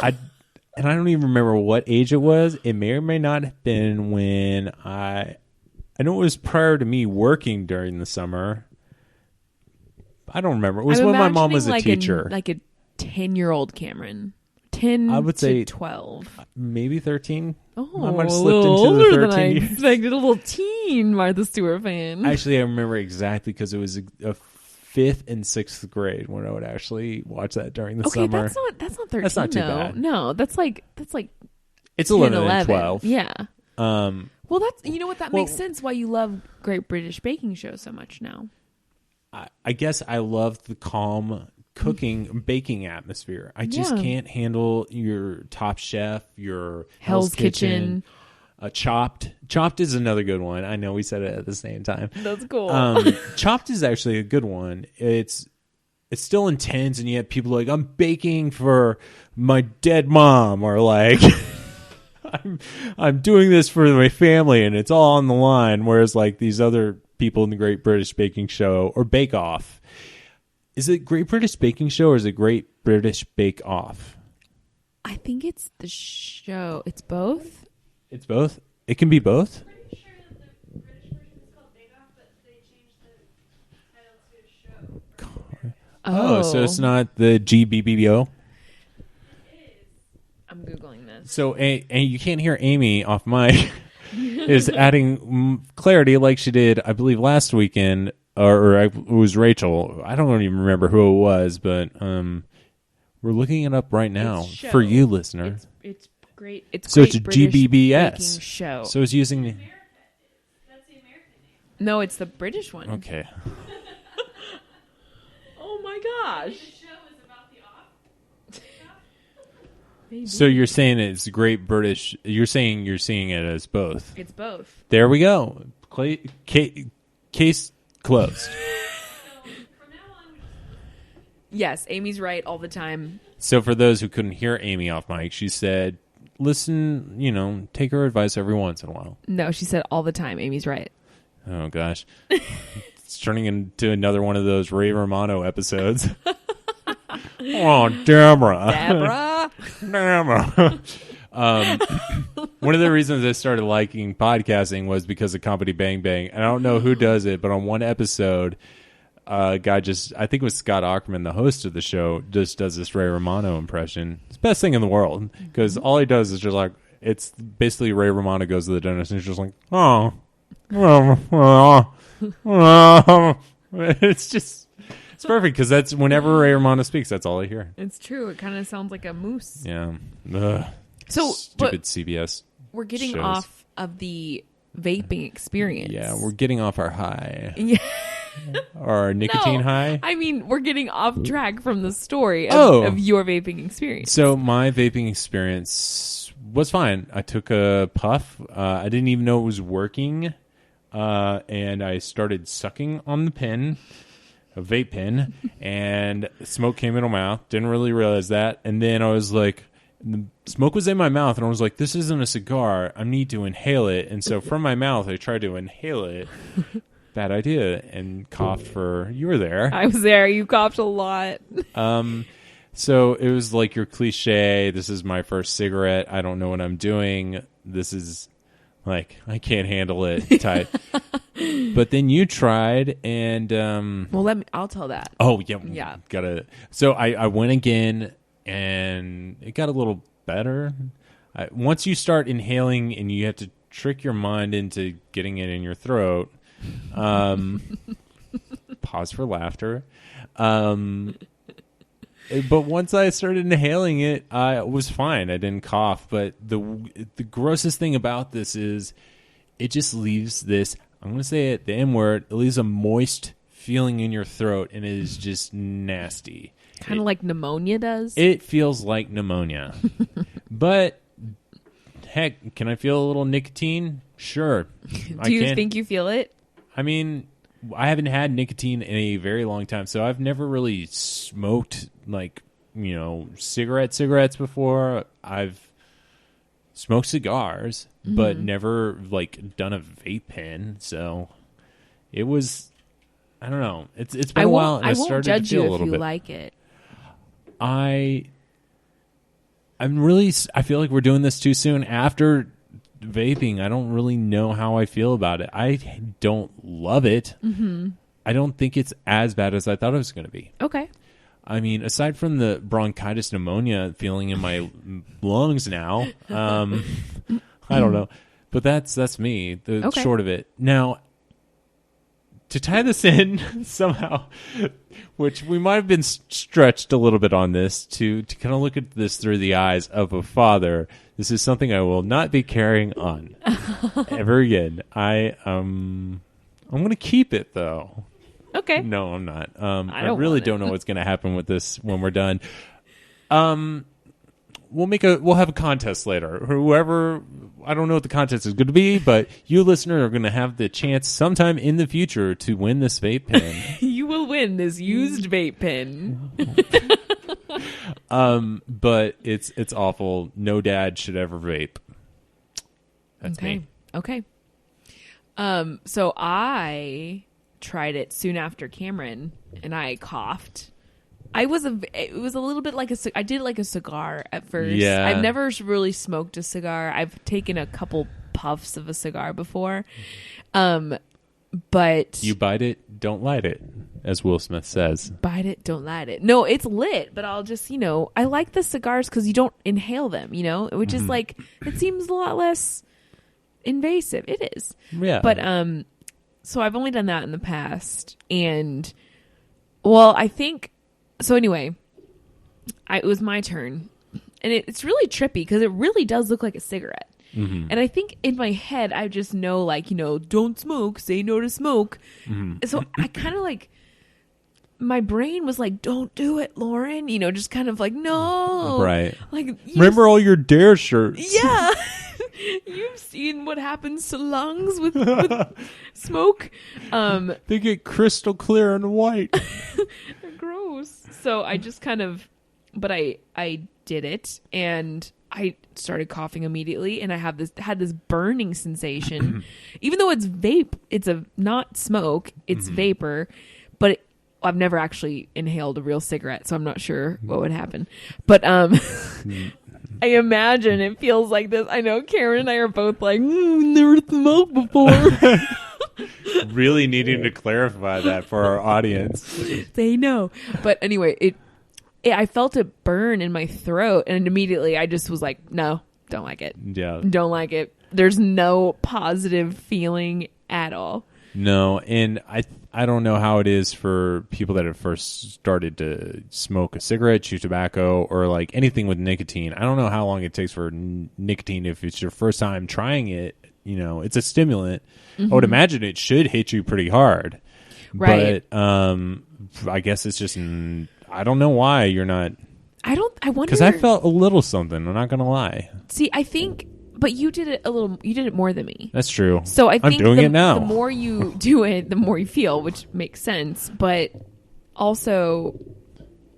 And I don't even remember what age it was. It may or may not have been when I know it was prior to me working during the summer. I don't remember. It was when my mom was a teacher. Like a 10-year-old Cameron. 10 I would say 12. Maybe 13. Oh, I might have a slipped little into the older than 13 I years. expected. A little teen Martha Stewart fan. Actually, I remember exactly because it was a fifth and sixth grade when I would actually watch that during the summer. That's not 13. That's not too bad. No, that's like It's 10, 11 11. and 12. Yeah. Well, Well, that makes sense why you love Great British Baking Show so much now. I guess I love the calm cooking, baking atmosphere. I just Yeah. can't handle your Top Chef, your Hell's Kitchen. Chopped. Chopped is another good one. I know we said it at the same time. That's cool. Chopped is actually a good one. It's still intense, and yet people are like, I'm baking for my dead mom, or like I'm doing this for my family, and it's all on the line. Whereas like these other people in the Great British Baking Show or Bake Off, is it Great British Baking Show or is it Great British Bake Off? I think it's the show. It's both. It's both. It can be both. Pretty sure that the British version is called Bake Off, but they changed the title to show. Oh, so it's not the GBBO. I'm Googling this. So, and you can't hear Amy off mic is adding clarity like she did, I believe, last weekend, or it was Rachel. I don't even remember who it was, but we're looking it up right now It's show. for you, listener. It's great. It's So Great it's a British GBBS. Baking Show. So it's using the... That's the American name. No, it's the British one. Okay. Oh my gosh. The show is about the off. Maybe. So you're saying it's Great British... You're saying you're seeing it as both. It's both. There we go. Case closed. So from now on, we just Yes, Amy's right all the time. So for those who couldn't hear Amy off mic, she said, listen, take her advice every once in a while. No, she said all the time. Amy's right. Oh, gosh. It's turning into another one of those Ray Romano episodes. Oh, Deborah. Deborah. One of the reasons I started liking podcasting was because of Comedy Bang Bang. And I don't know who does it, but on one episode, a guy I think it was Scott Ackerman, the host of the show, just does this Ray Romano impression. It's the best thing in the world because all he does is just like, it's basically Ray Romano goes to the dentist and he's just like, it's perfect because that's whenever Ray Romano speaks, that's all I hear. It's true. It kind of sounds like a moose. Yeah. Ugh. So, Stupid CBS. We're getting shows. off of the vaping experience. Yeah, we're getting off our high. Yeah. Our nicotine No, high. I mean, we're getting off track from the story Oh. of your vaping experience. So my vaping experience was fine. I took a puff. I didn't even know it was working. And I started sucking on the pen, a vape pen, and smoke came in my mouth. Didn't really realize that. And then I was like, the smoke was in my mouth, and I was like, this isn't a cigar. I need to inhale it. And so from my mouth, I tried to inhale it. Bad idea. And coughed for, you were there. I was there. You coughed a lot. So it was like your cliche, this is my first cigarette. I don't know what I'm doing. This is like, I can't handle it type. But then you tried and... Well, I'll tell that. oh, yeah. Yeah. So I went again and it got a little better. Once you start inhaling and you have to trick your mind into getting it in your throat... pause for laughter. But once I started inhaling it, I was fine. I didn't cough. But the grossest thing about this is it just leaves this, I'm going to say it, the M word, it leaves a moist feeling in your throat, and it is just nasty. Kind of like pneumonia does. It feels like pneumonia. But, heck, can I feel a little nicotine? Sure. Do you think you feel it? I mean, I haven't had nicotine in a very long time, so I've never really smoked, like, cigarettes before. I've smoked cigars, but never like done a vape pen. So it was, I don't know. It's been a while. And I won't started judge to feel you a little if you bit. like it. I feel like we're doing this too soon after vaping. I don't really know how I feel about it. I don't love it. I don't think it's as bad as I thought it was going to be. Okay. I mean, aside from the bronchitis pneumonia feeling in my lungs now, I don't know. But that's me, the short of it. Now, to tie this in somehow, which we might have been stretched a little bit on this, to kind of look at this through the eyes of a father, this is something I will not be carrying on ever again. I'm going to keep it, though. Okay. No, I'm not. I don't really want it. don't know what's going to happen with this when we're done. We'll have a contest later. Whoever, I don't know what the contest is going to be, but you listener are going to have the chance sometime in the future to win this vape pen. You will win this used vape pen. But it's awful. No dad should ever vape. That's me. Okay. So I tried it soon after Cameron, and I coughed. It was a little bit like I did like a cigar at first. Yeah. I've never really smoked a cigar. I've taken a couple puffs of a cigar before. But You bite it, don't light it, as Will Smith says. bite it, don't light it. No, it's lit, but I'll just, I like the cigars because you don't inhale them, which is like, it seems a lot less invasive. It is. Yeah. But, so I've only done that in the past. And, well, I think, so anyway, it was my turn. And it's really trippy because it really does look like a cigarette. And I think in my head, I just know, like, don't smoke, say no to smoke. So I kind of like, my brain was like, don't do it, Lauren. Just kind of like, no. Right. Like, Remember all your Dare shirts. yeah. You've seen what happens to lungs with smoke. They get crystal clear and white. Gross. So I just kind of, but I did it, and I started coughing immediately, and I had this burning sensation. Even though it's vape, it's not smoke, it's vapor, but I've never actually inhaled a real cigarette, so I'm not sure what would happen. But I imagine it feels like this. I know Karen and I are both like, never smoked before. Really needing to clarify that for our audience. They know. But anyway, I felt it burn in my throat, and immediately I just was like, no, don't like it. Yeah. Don't like it. There's no positive feeling at all. No, and I don't know how it is for people that have first started to smoke a cigarette, chew tobacco, or like anything with nicotine. I don't know how long it takes for nicotine if it's your first time trying it. It's a stimulant. I would imagine it should hit you pretty hard. Right. But I guess it's just I don't know why you're not. I wonder. Because I felt a little something. I'm not going to lie. See, I think, but you did it more than me. That's true. So I think I'm doing it now. The more you do it, the more you feel, which makes sense. But also,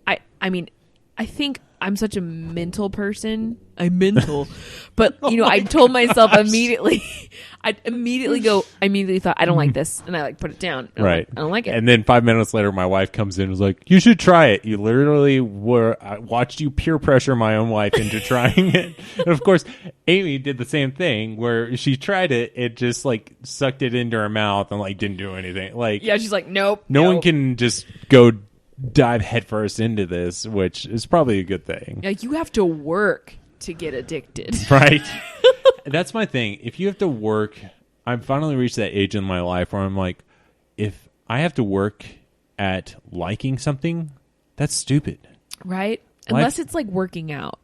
I mean, I think I'm such a mental person. I'm mental. But, I told myself immediately, I immediately thought, I don't like this. And I like put it down. Right. I don't like it. And then 5 minutes later, my wife comes in and was like, you should try it. You literally I watched you peer pressure my own wife into trying it. And of course, Amy did the same thing where she tried it. It just like sucked it into her mouth and like didn't do anything. Like, yeah, she's like, nope. No one can just go dive headfirst into this, which is probably a good thing. Like, you have to work to get addicted. Right. That's my thing. If you have to work, I've finally reached that age in my life where I'm like, if I have to work at liking something, that's stupid. Right? Unless it's like working out.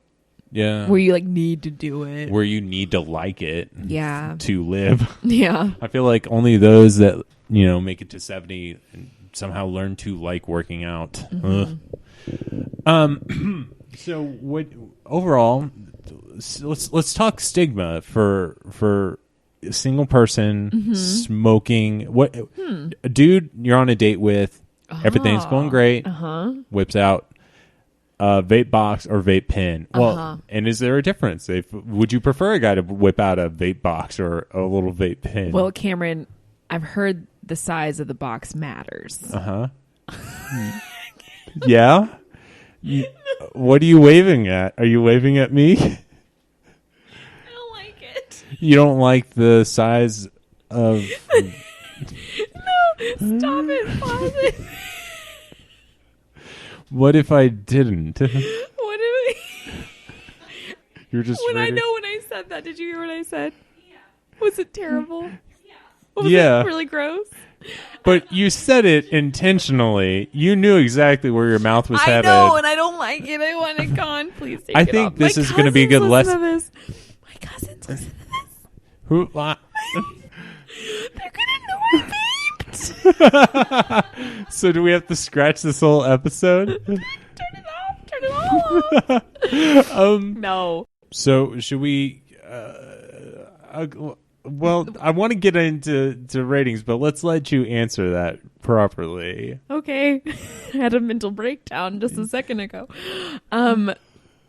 Yeah. Where you like need to do it. Where you need to like it. Yeah. To live. Yeah. I feel like only those that, make it to 70 and somehow learn to like working out. So what overall, let's talk stigma for a single person smoking. What dude you're on a date with, everything's going great. Whips out vape box or vape pen. Well, Uh-huh. and is there a difference? Would you prefer a guy to whip out a vape box or a little vape pen? Well, Cameron, I've heard the size of the box matters. Yeah. What are you waving at? Are you waving at me? I don't like it. You don't like the size of... No, stop it. Pause it. What if I didn't? What did I... You're just When ready? I know when I said that, did you hear what I said? Yeah. Was it terrible? Yeah. Was Yeah. it really gross? But you said it intentionally. You knew exactly where your mouth was I headed. know, and I don't like it. I want it gone. Please take I it think off. this My is gonna be a good cousins lesson. listen to this. My cousins listen to this. Who? They're gonna know I vaped. So do we have to scratch this whole episode? Turn it off. Turn it off. No. So should we? Well, I want to get into ratings, but let's let you answer that properly. Okay. I had a mental breakdown just a second ago.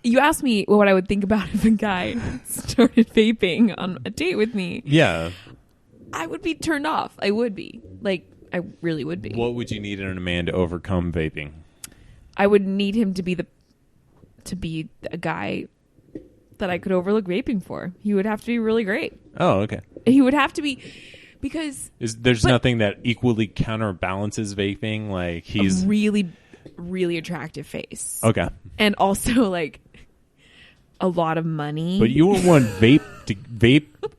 You asked me what I would think about if a guy started vaping on a date with me. Yeah. I would be turned off. I would be. Like, I really would be. What would you need in a man to overcome vaping? I would need him to be a guy that I could overlook vaping for. He would have to be really great. Oh, okay. He would have to be, because There's nothing that equally counterbalances vaping. Like he's a really, really attractive face. okay. And also like a lot of money. But you would want vape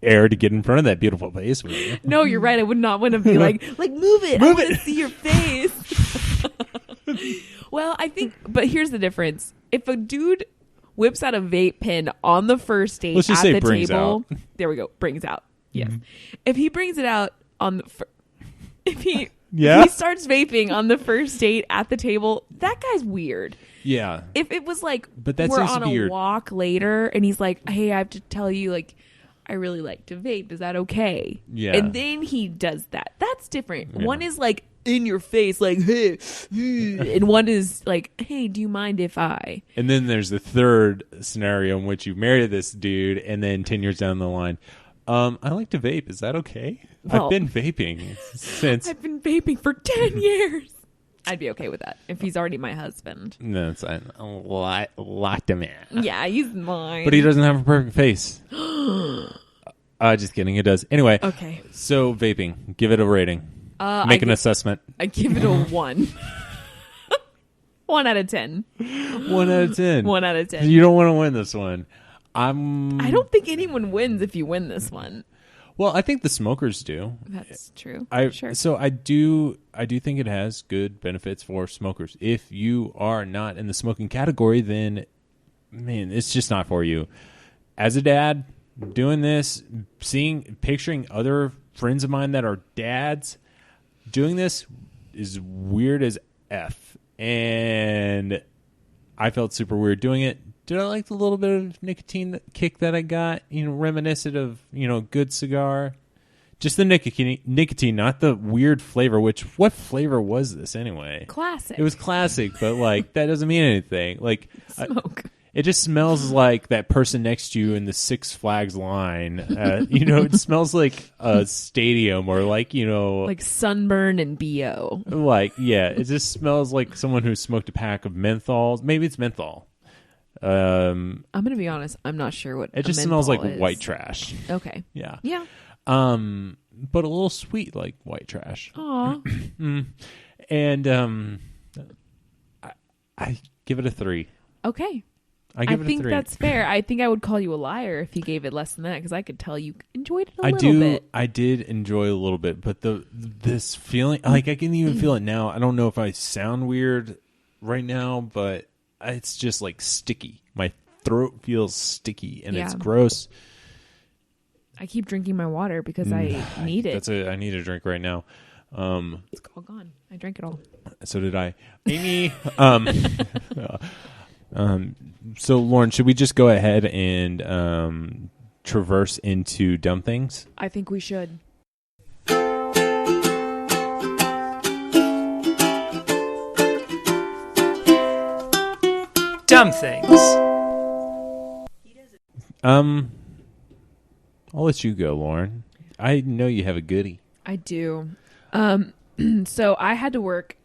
air to get in front of that beautiful face with you. No, you're right. I would not want to be like move it. I want to see your face. Well, I think, but here's the difference. If a dude whips out a vape pen on the first date Let's just at say the brings table, out. there we go, brings out. Yes. If he brings it out on the if he starts vaping on the first date at the table, that guy's weird. Yeah. If it was like But that we're seems on to be a your- walk later and he's like, "Hey, I have to tell you, like, I really like to vape. Is that okay?" Yeah. And then he does that. That's different. Yeah. One is like in your face, like, "Hey," and one is like, "Hey, do you mind if I?" And then there's the third scenario in which you marry this dude, and then 10 years down the line, I like to vape. Is that okay? Well- I've been vaping since. I've been vaping for 10 years. I'd be okay with that if he's already my husband. No, it's a lot of man. Yeah, he's mine. But he doesn't have a perfect face. Just kidding. It does. Anyway, Okay. so vaping. Give it a rating. Make an assessment. I give it a 1. 1 out of 10. 1 out of 10. 1 out of 10. You don't want to win this one. I don't think anyone wins if you win this one. Well, I think the smokers do. That's true. Sure. So I do think it has good benefits for smokers. If you are not in the smoking category, then man, it's just not for you. As a dad, doing this, picturing other friends of mine that are dads doing this is weird as F. And I felt super weird doing it. Did I like the little bit of nicotine kick that I got? Reminiscent of, good cigar. Just the nicotine, not the weird flavor, what flavor was this anyway? Classic. It was classic, but like, that doesn't mean anything. Like, Smoke. it just smells like that person next to you in the Six Flags line. It smells like a stadium or like, Like sunburn and BO. it just smells like someone who smoked a pack of menthols. Maybe it's menthol. I'm going to be honest. I'm not sure what It just a smells like menthol is. white trash. Okay. Yeah. Yeah. But a little sweet like white trash. Aw. And I give it a 3. Okay. I give it a 3. think that's fair. I think I would call you a liar if you gave it less than that because I could tell you enjoyed it a little bit. I did enjoy a little bit, but this feeling, like I can even feel it now. I don't know if I sound weird right now, but it's just like sticky. My throat feels sticky and it's Yeah. gross. I keep drinking my water because I need it. I need a drink right now. It's all gone. I drank it all. So did I. Amy. So Lauren, should we just go ahead and traverse into dumb things? I think we should. some things. I'll let you go, Lauren. I know you have a goodie. I do. So I had to work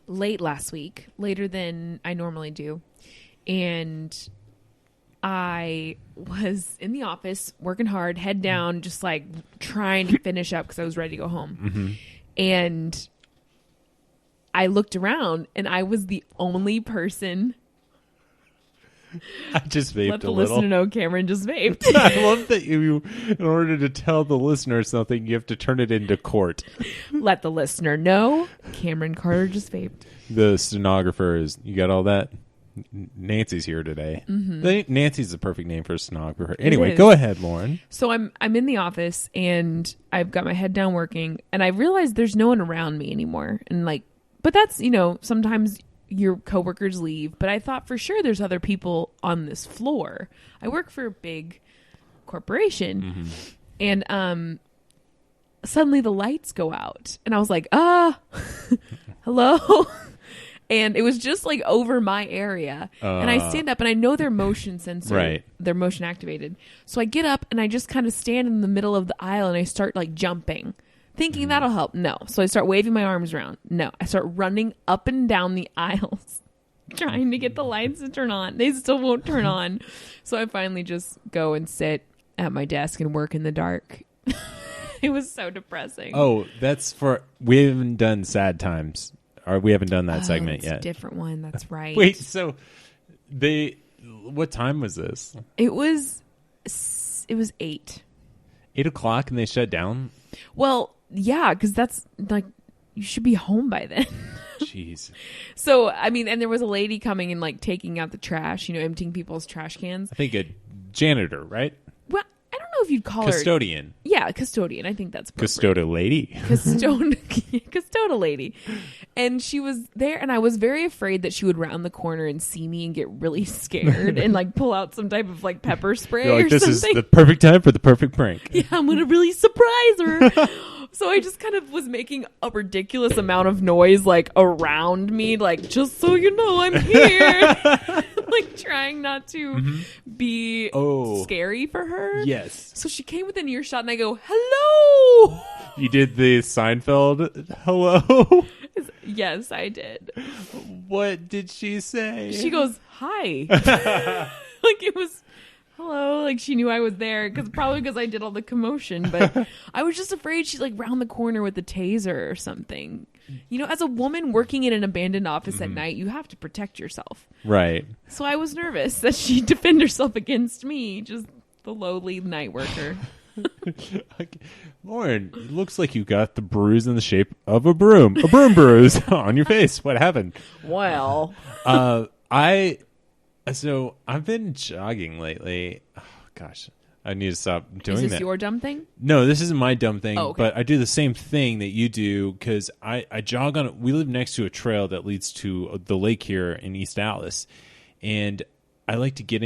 late last week, later than I normally do. And I was in the office working hard, head down, just like trying to finish up because I was ready to go home. Mm-hmm. And I looked around and I was the only person. I just vaped Let the a little. listener know Cameron just vaped. I love that you, in order to tell the listener something, you have to turn it into court. Let the listener know Cameron Carter just vaped. The stenographer is, you got all that? Nancy's here today. Mm-hmm. Nancy's the perfect name for a stenographer. Anyway, is. go ahead, Lauren. So I'm in the office and I've got my head down working and I realized there's no one around me anymore. And like, but that's, sometimes your coworkers leave, but I thought for sure there's other people on this floor. I work for a big corporation and suddenly the lights go out and I was like, hello. And it was just like over my area. And I stand up and I know they're motion sensor. Right. They're motion activated. So I get up and I just kind of stand in the middle of the aisle and I start like jumping, thinking that'll help. No. So I start waving my arms around. No. I start running up and down the aisles, trying to get the lights to turn on. They still won't turn on. So I finally just go and sit at my desk and work in the dark. It was so depressing. Oh, we haven't done sad times. Or we haven't done that segment it's yet. A different one. That's right. Wait, so what time was this? It was 8. 8 o'clock and they shut down? Well, yeah, because that's like, you should be home by then. Jeez. So, I mean, and there was a lady coming and like taking out the trash, emptying people's trash cans. I think a janitor, right? Well, I don't know if you'd call her. Custodian. Yeah, custodian. I think that's Custodial lady. Custodial lady. And she was there, and I was very afraid that she would round the corner and see me and get really scared and like pull out some type of like pepper spray You're like, or this something. is the perfect time for the perfect prank. Yeah, I'm going to really surprise her. So I just kind of was making a ridiculous amount of noise like around me, like, just so you know I'm here. Like trying not to be scary for her. Yes. So she came within earshot and I go, hello. You did the Seinfeld hello? Yes, I did. What did she say? She goes, hi. Like it was hello. Like she knew I was there probably because I did all the commotion. But I was just afraid she'd like round the corner with the taser or something. As a woman working in an abandoned office at night, you have to protect yourself. Right. So I was nervous that she'd defend herself against me, just the lowly night worker. Lauren, it looks like you got the bruise in the shape of a broom bruise on your face. What happened? Well, I've been jogging lately. Oh gosh, I need to stop doing that. Is this your dumb thing? No, this isn't my dumb thing, Oh, okay. but I do the same thing that you do because I jog on. We live next to a trail that leads to the lake here in East Dallas, and I like to get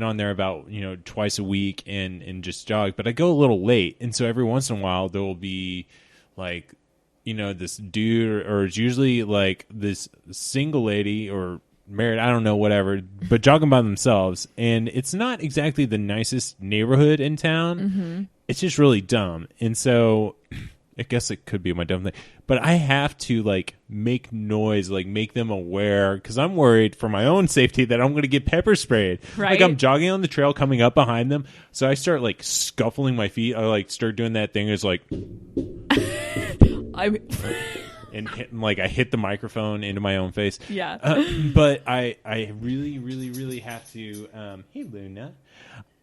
on there about twice a week and just jog. But I go a little late, and so every once in a while there will be like this dude or it's usually like this single lady or married, I don't know, whatever, but jogging by themselves, and it's not exactly the nicest neighborhood in town. It's just really dumb, and so I guess it could be my dumb thing, but I have to like make noise, like make them aware, because I'm worried for my own safety that I'm going to get pepper sprayed. Right. Like I'm jogging on the trail coming up behind them, so I start like scuffling my feet. I like start doing that thing. It's like and I hit the microphone into my own face. Yeah. But I really, really, really have to. Hey, Luna.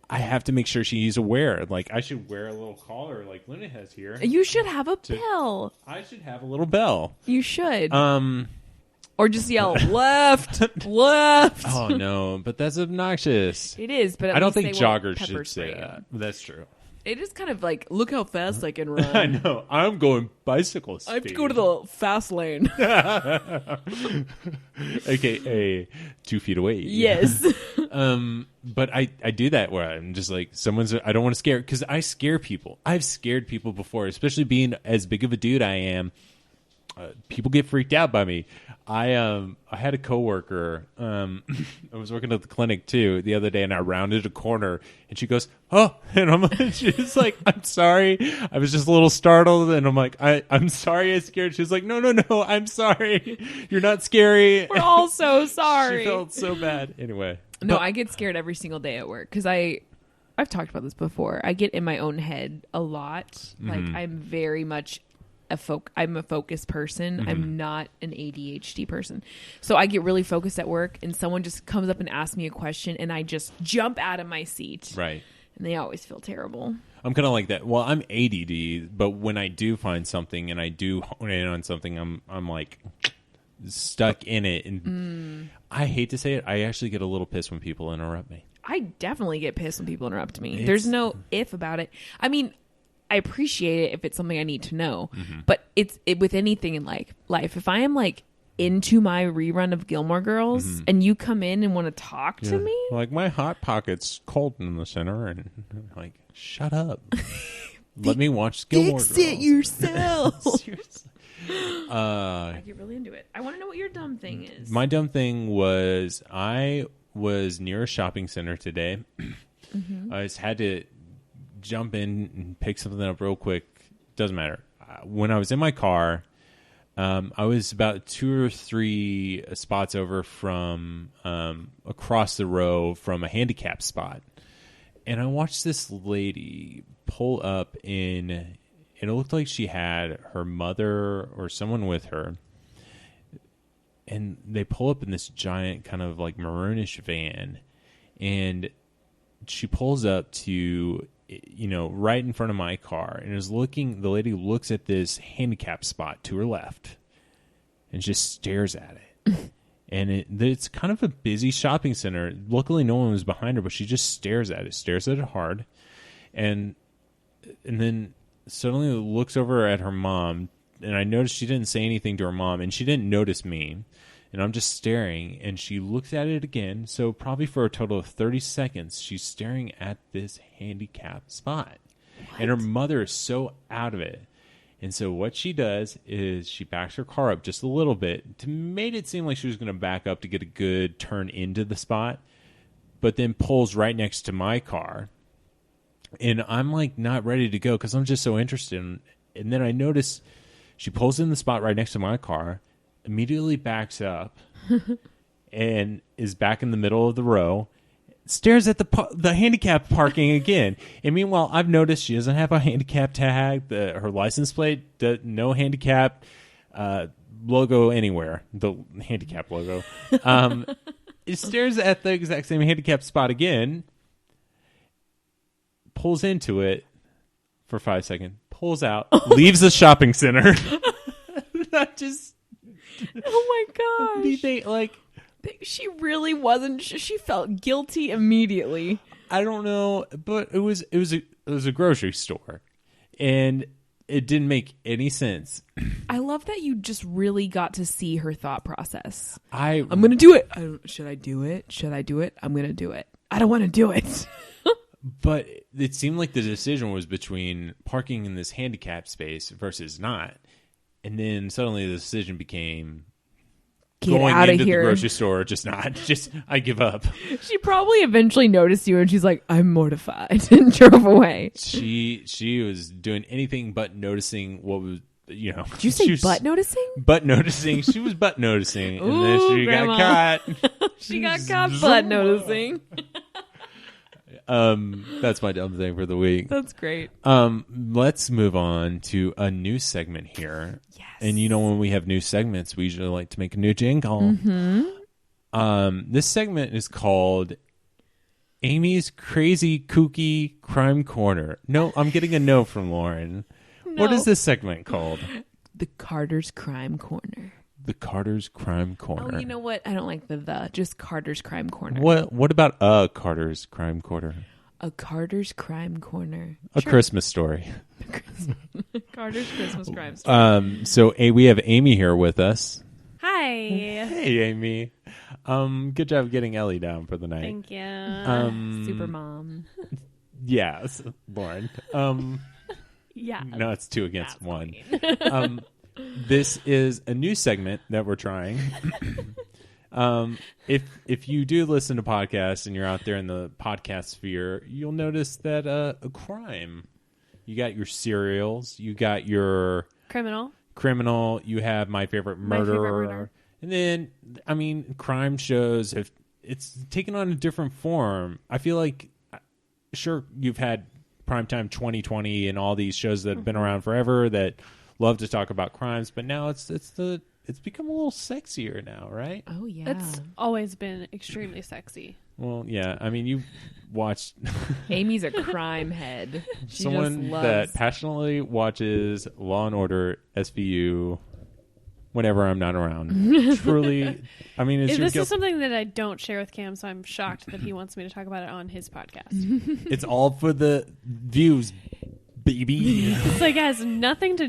I have to make sure she's aware. Like I should wear a little collar, like Luna has here. You should have a bell. I should have a little bell. You should. Or just yell left, left. Oh no, but that's obnoxious. It is, but at I don't least think they won't joggers pepper should say spray that. That's true. It is kind of like, look how fast I can run. I know. I'm going bicycle speed. I have to go to the fast lane. AKA 2 feet away. Yes. But I do that where I'm just like, I don't want to scare, because I scare people. I've scared people before, especially being as big of a dude I am. people get freaked out by me. I had a coworker. I was working at the clinic too the other day, and I rounded a corner, and she goes, "Oh!" And she's like, "I'm sorry. I was just a little startled." And I'm like, "I'm sorry, I scared." She's like, "No, I'm sorry. You're not scary." We're all so sorry. She felt so bad. Anyway, No, I get scared every single day at work because I've talked about this before. I get in my own head a lot. Like I'm very much I'm a focused person. I'm not an ADHD person. So I get really focused at work, and someone just comes up and asks me a question, and I just jump out of my seat. right. And they always feel terrible. I'm kind of like that. Well, I'm ADD, but when I do find something and I do hone in on something, I'm like stuck in it. And I hate to say it, I actually get a little pissed when people interrupt me. I definitely get pissed when people interrupt me. There's no if about it. I mean, I appreciate it if it's something I need to know, but it's with anything in life. If I am like into my rerun of Gilmore Girls and you come in and want to talk to me, Like, my Hot Pocket's cold in the center, and like, shut up. Let me watch Gilmore Girls. Fix it yourself. Seriously. I get really into it. I want to know what your dumb thing is. My dumb thing was I was near a shopping center today. I just had to jump in and pick something up real quick. Doesn't matter. When I was in my car, I was about 2 or 3 spots over from across the row from a handicap spot. And I watched this lady pull up in, and it looked like she had her mother or someone with her. And they pull up in this giant kind of like maroonish van, and she pulls up to, right in front of my car, and the lady looks at this handicap spot to her left and just stares at it. And it's kind of a busy shopping center. Luckily, no one was behind her, but she just stares at it hard. And then suddenly looks over at her mom, and I noticed she didn't say anything to her mom, and she didn't notice me. And I'm just staring, and she looks at it again. So probably for a total of 30 seconds, she's staring at this handicap spot. What? And her mother is so out of it. And so what she does is she backs her car up just a little bit to make it seem like she was going to back up to get a good turn into the spot, but then pulls right next to my car. And I'm like not ready to go because I'm just so interested. And then I notice she pulls in the spot right next to my car, immediately backs up and is back in the middle of the row, stares at the handicap parking again. And meanwhile, I've noticed she doesn't have a handicap tag. Her license plate, no handicap logo anywhere. The handicap logo. It stares at the exact same handicap spot again, pulls into it for 5 seconds, pulls out, leaves the shopping center. That just... Oh my gosh. Do you think, like... She really wasn't... She felt guilty immediately. I don't know, but it was a grocery store, and it didn't make any sense. I love that you just really got to see her thought process. I'm going to do it. Should I do it? Should I do it? I'm going to do it. I don't want to do it. But it seemed like the decision was between parking in this handicap space versus not. And then suddenly the decision became Get going out of into here. the grocery store, just not. Just, I give up. She probably eventually noticed you and she's like, I'm mortified, and drove away. She was doing anything but noticing what was, Did you say butt noticing? Butt noticing. She was butt noticing. And then she Grandma. got caught. She got caught butt noticing. That's my dumb thing for the week. That's great. Let's move on to a new segment here. Yes. And when we have new segments, we usually like to make a new jingle. Mm-hmm. This segment is called Amy's Crazy Kooky Crime Corner. No, I'm getting a no from Lauren. No. What is this segment called? The Carter's Crime Corner. The Carter's Crime Corner. Oh, you know what? I don't like the. Just Carter's Crime Corner. What about a Carter's Crime Corner? A Carter's Crime Corner. A Christmas story. Carter's Christmas Crime Story. So we have Amy here with us. Hi. Hey, Amy. Good job getting Ellie down for the night. Thank you. Super mom. Yes, Lauren. Yeah. No, it's 2 against 1. this is a new segment that we're trying. If you do listen to podcasts and you're out there in the podcast sphere, you'll notice that a crime. You got your serials, you got your criminal, you have My Favorite Murderer. And then, I mean, crime shows, it's taken on a different form. I feel like, sure, you've had Primetime 2020 and all these shows that have been around forever that love to talk about crimes, but now it's become a little sexier now, right? Oh, yeah. It's always been extremely sexy. Well, yeah. I mean, you watched Amy's a crime head. She someone just loves... that passionately watches Law and Order SVU whenever I'm not around. Truly, I mean, This is something that I don't share with Cam, so I'm shocked that he wants me to talk about it on his podcast. it's all for the views, baby. It's like it has anything to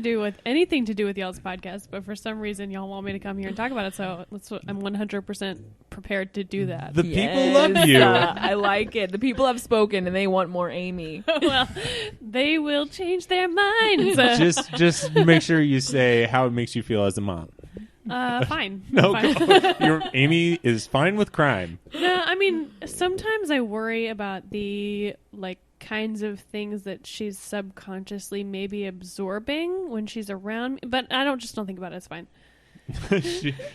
do with y'all's podcast, but for some reason y'all want me to come here and talk about it, so I'm 100% prepared to do that. The people love you. I like it. The people have spoken and they want more Amy. Well, they will change their minds. Just make sure you say how it makes you feel as a mom. Fine. No, Fine. Amy is fine with crime. No, I mean, sometimes I worry about the kinds of things that she's subconsciously maybe absorbing when she's around me, but I don't think about it. It's fine.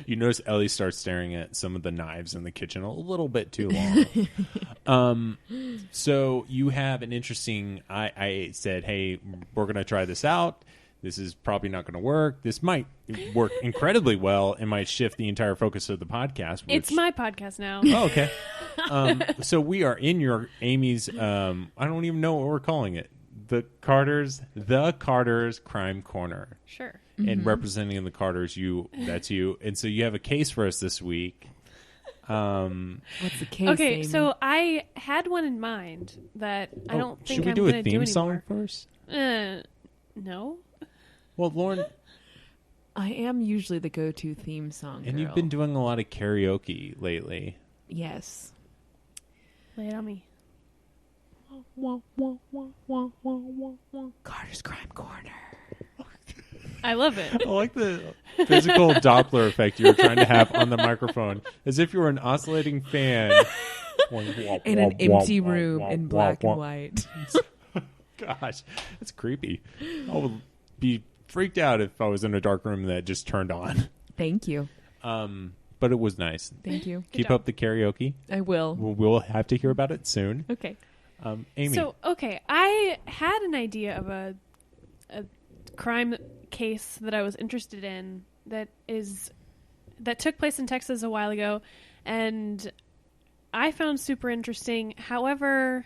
You notice Ellie starts staring at some of the knives in the kitchen a little bit too long. So you have an interesting, I said, hey, we're going to try this out. This is probably not going to work. This might work incredibly well and might shift the entire focus of the podcast. It's my podcast now. Oh, okay. So we are in Amy's, I don't even know what we're calling it. The Carters Crime Corner. Sure. And representing the Carters, that's you. And so you have a case for us this week. What's the case? Okay, Amy? so I had one in mind that I don't think should we I'm do a going to do theme song anymore. first? No. Well, Lauren, I am usually the go-to theme song and girl. you've been doing a lot of karaoke lately. Yes. Lay it on me. Carter's Crime Corner. I love it. I like the physical Doppler effect you were trying to have on the microphone, as if you were an oscillating fan. In an empty room in black and white. Gosh, that's creepy. I would be freaked out if I was in a dark room that just turned on. Thank you. But it was nice. Thank you. Keep up the karaoke. I will. We'll have to hear about it soon. Okay. Amy. So, okay, I had an idea of a crime case that I was interested in that took place in Texas a while ago, and I found super interesting. However,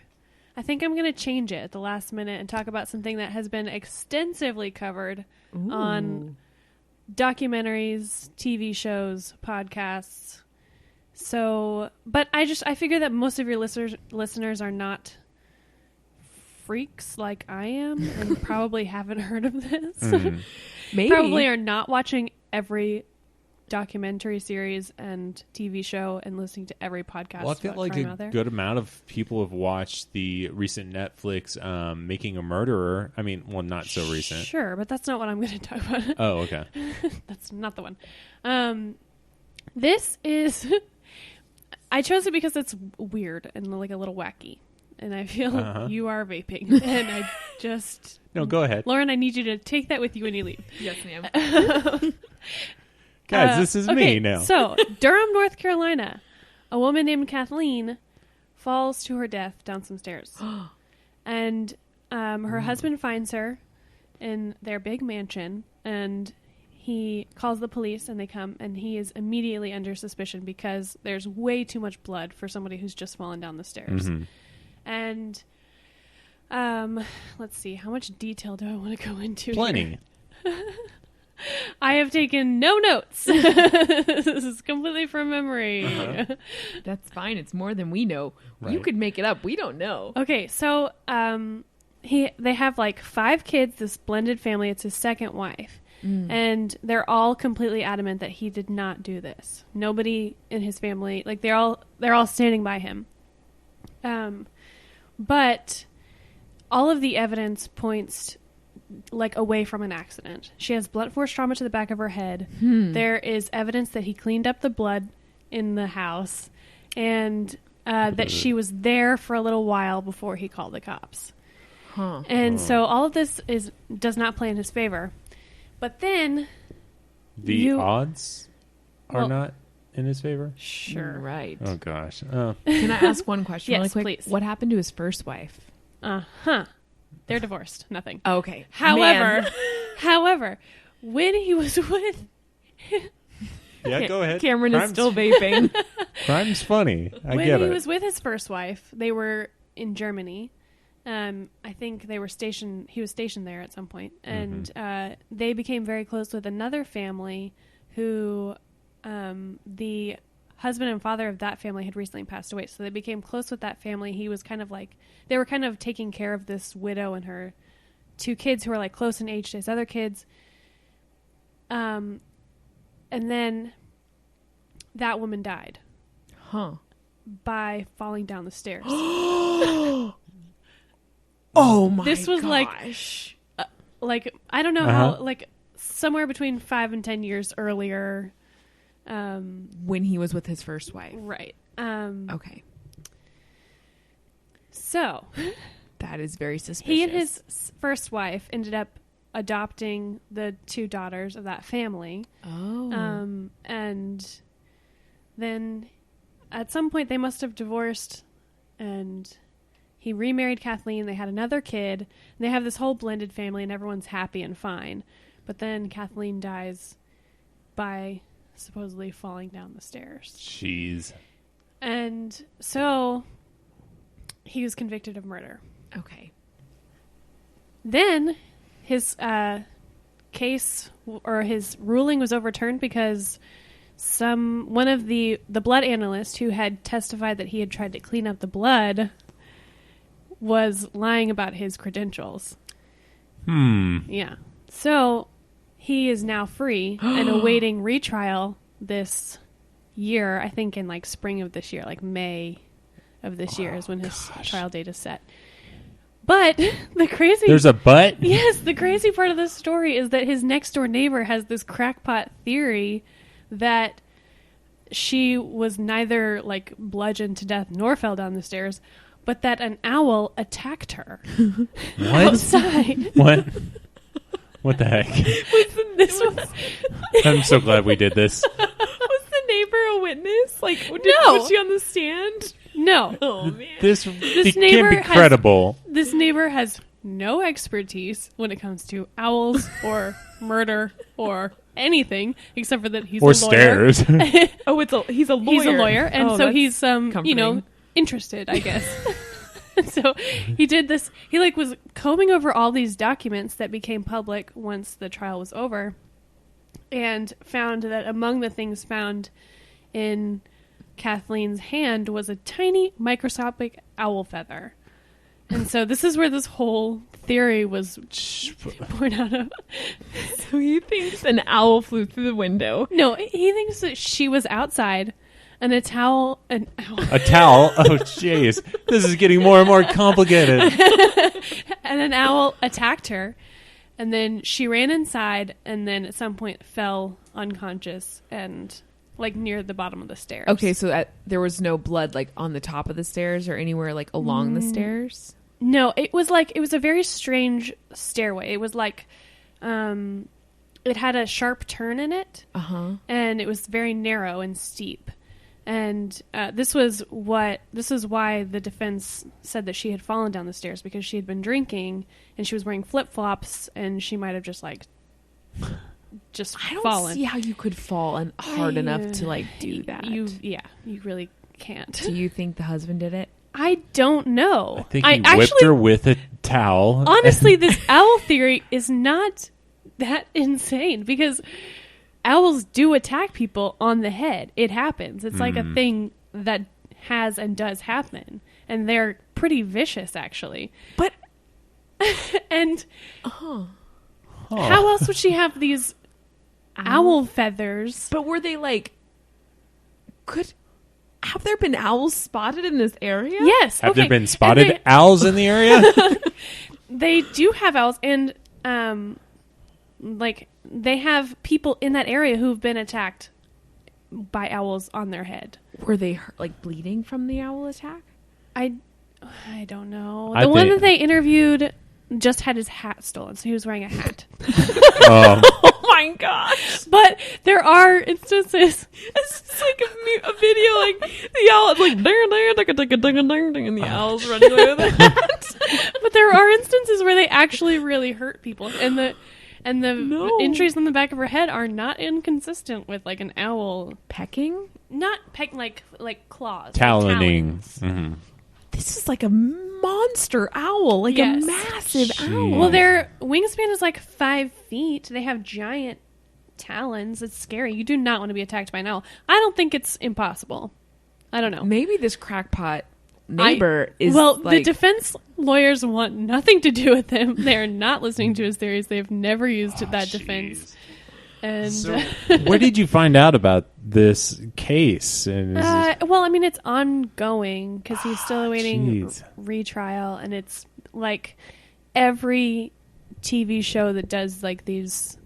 I think I'm going to change it at the last minute and talk about something that has been extensively covered on documentaries, TV shows, podcasts. So, but I figure that most of your listeners are not freaks like I am and probably haven't heard of this. Maybe. Probably are not watching every documentary series and TV show and listening to every podcast. Well, I feel like a good amount of people have watched the recent Netflix Making a Murderer. I mean, well, not so recent. Sure, but that's not what I'm going to talk about. Oh, okay. That's not the one. This is... I chose it because it's weird and like a little wacky. And I feel you are vaping. And I just... No, go ahead. Lauren, I need you to take that with you when you leave. Yes, ma'am. Guys, this is me now. So, Durham, North Carolina. A woman named Kathleen falls to her death down some stairs. And her husband finds her in their big mansion. And he calls the police and they come. And he is immediately under suspicion because there's way too much blood for somebody who's just fallen down the stairs. Mm-hmm. And let's see, how much detail do I want to go into? Plenty. I have taken no notes. This is completely from memory. That's fine. It's more than we know. Right. You could make it up. We don't know. Okay, so they have like 5 kids, this blended family. It's his second wife. And they're all completely adamant that he did not do this. Nobody in his family, like they're all standing by him. But all of the evidence points like away from an accident. She has blunt force trauma to the back of her head. There is evidence that he cleaned up the blood in the house, and that she was there for a little while before he called the cops. And so all of this does not play in his favor. But then the odds are not in his favor. Sure. Right. Oh gosh. Can I ask one question Yes, really quick? please. What happened to his first wife? They're divorced. Nothing. Okay. However, when he was with Yeah, go ahead. Cameron is still vaping. Crime's funny. I when get he it. was with his first wife, they were in Germany. I think they were stationed. He was stationed there at some point, and they became very close with another family, who the husband and father of that family had recently passed away. So they became close with that family. He was kind of like, they were kind of taking care of this widow and her 2 kids who were like close in age to his other kids. And then that woman died. By falling down the stairs. Oh my! This was gosh. like I don't know how, like somewhere between 5 and 10 years earlier. When he was with his first wife, Right. Okay. So That is very suspicious. he and his first wife ended up adopting the 2 daughters of that family. Oh. And then at some point they must have divorced, and he remarried Kathleen. They had another kid, and they have this whole blended family, and everyone's happy and fine. But then Kathleen dies by supposedly falling down the stairs. Jeez. And so he was convicted of murder. Okay. Then his case, or his ruling, was overturned because one of the blood analyst who had testified that he had tried to clean up the blood was lying about his credentials. Yeah. So he is now free and awaiting retrial this year. I think in like spring of this year, like May of this year is when his trial date is set. But There's a but? Yes, the crazy part of this story is that his next door neighbor has this crackpot theory that she was neither like bludgeoned to death nor fell down the stairs, but that an owl attacked her outside. What the heck? This was I'm so glad we did this. Was the neighbor a witness? Like, No. was she on the stand? no. Oh man. This neighbor can't be credible. This neighbor has no expertise when it comes to owls or murder or anything, except for that he's Or a lawyer. stairs. Oh, he's a lawyer. He's a lawyer, and Oh, so that's he's comforting. interested, I guess. And so he did this. He was combing over all these documents that became public once the trial was over, and found that among the things found in Kathleen's hand was a tiny microscopic owl feather. And so this is where this whole theory was born out of. So he thinks an owl flew through the window. No, he thinks that she was outside, and a towel. A towel? Oh, jeez. This is getting more and more complicated. And an owl attacked her, and then she ran inside, and then at some point fell unconscious and like near the bottom of the stairs. Okay, so there was no blood like on the top of the stairs or anywhere like along the stairs? No, it was a very strange stairway. It was like, it had a sharp turn in it, and it was very narrow and steep. And this is why the defense said that she had fallen down the stairs, because she had been drinking and she was wearing flip-flops, and she might have just I don't fallen. see how you could fall hard enough to like do that. You really can't. Do you think the husband did it? I don't know. I think he whipped her with a towel. Honestly, this owl theory is not that insane, because owls do attack people on the head. It happens. It's like a thing that has and does happen. And they're pretty vicious, actually. But and how else would she have these owl feathers? But were they like, have there been owls spotted in this area? Yes. Have okay. there been spotted owls in the area? They do have owls, and like they have people in that area who've been attacked by owls on their head. Were they like bleeding from the owl attack? I don't know. The one that they interviewed just had his hat stolen, so he was wearing a hat. Oh my gosh! But there are instances. It's just like a video, like the owl is like ding, and the owl's running away with it. But there are instances where they actually really hurt people, and the injuries on the back of her head are not inconsistent with like an owl Pecking? not like claws, Taloning. like Mm-hmm. This is like a monster owl, like Yes. a massive Jeez. owl. Well, their wingspan is like 5 feet. They have giant talons. It's scary. You do not want to be attacked by an owl. I don't think it's impossible. I don't know. Maybe this crackpot neighbor is Well, like, the defense lawyers want nothing to do with him. They're not listening to his theories. They've never used that defense. And So, where did you find out about this case? And is well, I mean, it's ongoing because he's still awaiting jeez. retrial, and it's like every TV show that does like these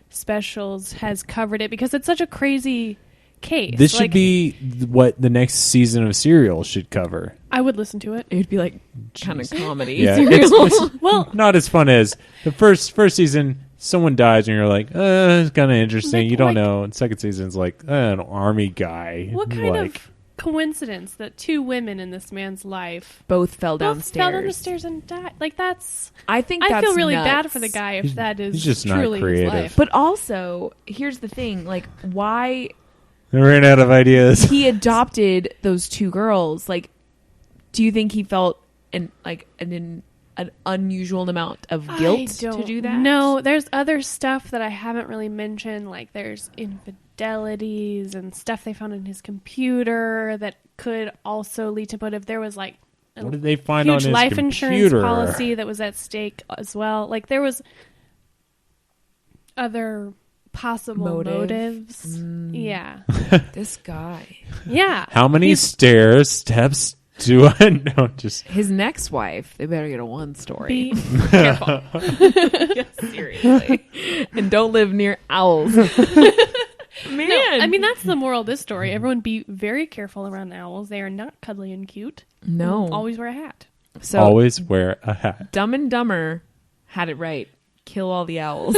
specials has covered it because it's such a crazy case. This should Like, be what the next season of Serial should cover. I would listen to it. it would be like kind of comedy. Yeah, serial. it's Well, not as fun as the first season. Someone dies and you're like, it's kind of interesting. Like, You don't like- know. And second season's like an army guy. what kind like, of coincidence that two women in this man's life Both fell both downstairs. fell down the stairs and died? Like that's. I think I that's feel really nuts. bad for the guy if He's- that is he's just not truly his creative. life. But also, here's the thing: like, why They ran out of ideas. he adopted those two girls? Like, do you think he felt an unusual amount of guilt to do that? No, there's other stuff that I haven't really mentioned. Like there's infidelities and stuff they found in his computer that could also lead to motive. There was like a What did they find on huge his life insurance computer? policy that was at stake as well. Like there was other possible motives. Yeah. This guy, Yeah. How many steps do I know? Just his next wife, they better get a one story. Be Careful. Seriously, and don't live near owls. Man, No, I mean, that's the moral of this story. Everyone be very careful around owls. They are not cuddly and cute. no. Always wear a hat. So always wear a hat. Dumb and Dumber had it right. Kill all the owls.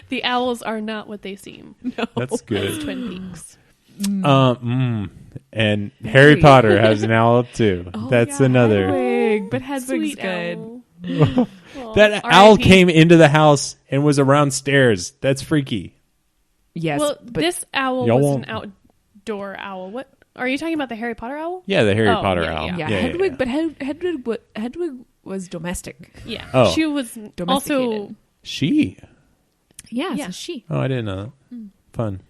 The owls are not what they seem. No. That's It's good. Twin Peaks. And Harry Potter has an owl too. Oh, That's yeah, another. Hedwig, but Hedwig's Sweet good. owl. Aw, That R.I.P. owl came into the house and was around stairs. That's freaky. Yes, Well, but this owl Y'all was won't- an outdoor owl. What are you talking about? The Harry Potter owl? Yeah, the Harry Oh, Potter yeah, owl. yeah. yeah, Hedwig. But Hedwig was domestic. Yeah. Oh. She was also Domesticated. She. Yeah, Yeah. so she. Oh, I didn't know that. Fun.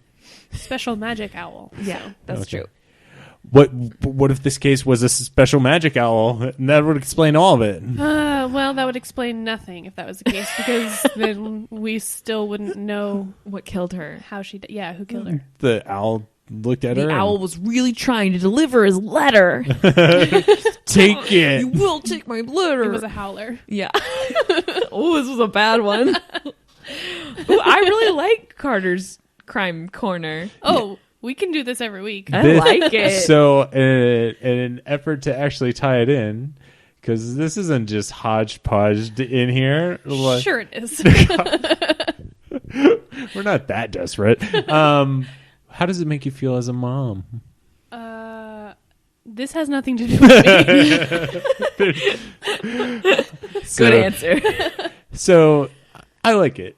special magic owl. Yeah, So. that's Okay. true. What if this case was a special magic owl? And that would explain all of it. Well, that would explain nothing if that was the case, because then we still wouldn't know What killed her? how she did. Yeah, who killed her? The owl looked at her. The and, owl was really trying to deliver his letter. Take it. You will take my letter. It was a howler. Yeah. Oh, this was a bad one. Ooh, I really like Carter's Crime Corner. Oh, we can do this every week. I This- like it. So, in an effort to actually tie it in, because this isn't just hodgepodge in here. Like, Sure it is. we're not that desperate. How does it make you feel as a mom? This has nothing to do with me. So- Good answer. So I like it.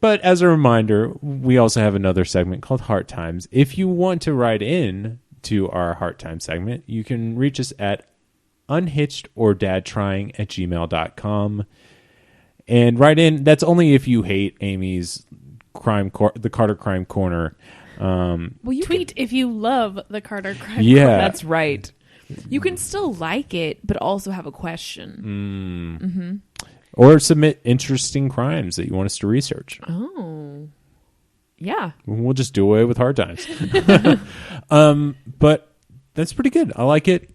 But as a reminder, we also have another segment called Heart Times. If you want to write in to our Heart Time segment, you can reach us at unhitchedordadtrying@gmail.com. And write in. That's only if you hate Amy's the Carter Crime Corner. Well, you Tweet if you love the Carter Crime. Yeah. That's right. You can still like it, but also have a question. Or submit interesting crimes that you want us to research. Oh. Yeah. We'll just do away with hard times. But that's pretty good. I like it.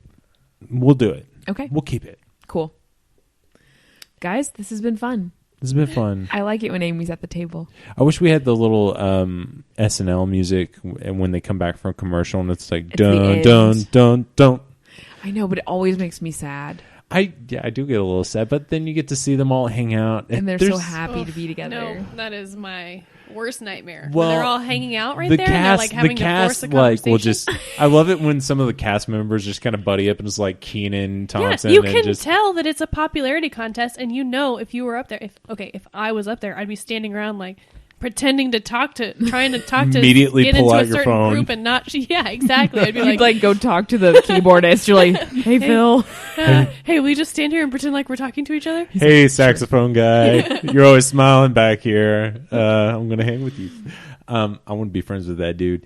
We'll do it. Okay. We'll keep it. Cool. Guys, this has been fun. It's been fun. I like it when Amy's at the table. I wish we had the little SNL music and when they come back from commercial and it's like It's the dun end. dun dun dun. I know, but it always makes me sad. I do get a little sad, but then you get to see them all hang out And they're so there's- happy to be together. No, that is my worst nightmare. Well, When they're all hanging out right the there and they're like having the to force cast a like conversation. will just. I love it when some of the cast members just kind of buddy up and it's like Keenan Thompson. Yeah, you and can just, tell that it's a popularity contest, and you know if you were up there. If I was up there, I'd be standing around like pretending to trying to talk to Immediately get pull into out a your certain phone. group and not. Yeah, exactly. I'd be You'd like, go talk to the keyboardist. You're like, hey, Phil. hey, will you just stand here and pretend like we're talking to each other? hey, saxophone guy, you're always smiling back here. I'm gonna hang with you. I want to be friends with that dude.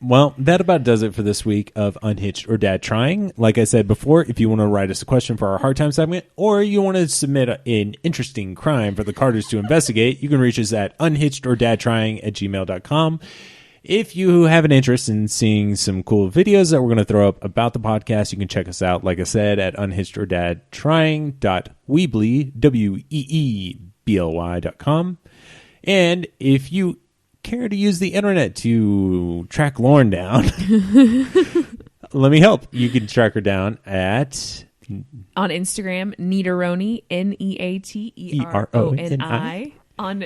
Well, that about does it for this week of Unhitched or Dad Trying. Like I said before, if you want to write us a question for our Hard Time segment, or you want to submit an interesting crime for the Carters to investigate, you can reach us at unhitchedordadtrying@gmail.com. If you have an interest in seeing some cool videos that we're going to throw up about the podcast, you can check us out, like I said, at unhitchedordadtrying.weebly.com. And if you care to use the internet to track Lauren down, let me help. You can track her down at On Instagram, Neateroni, Neateroni. On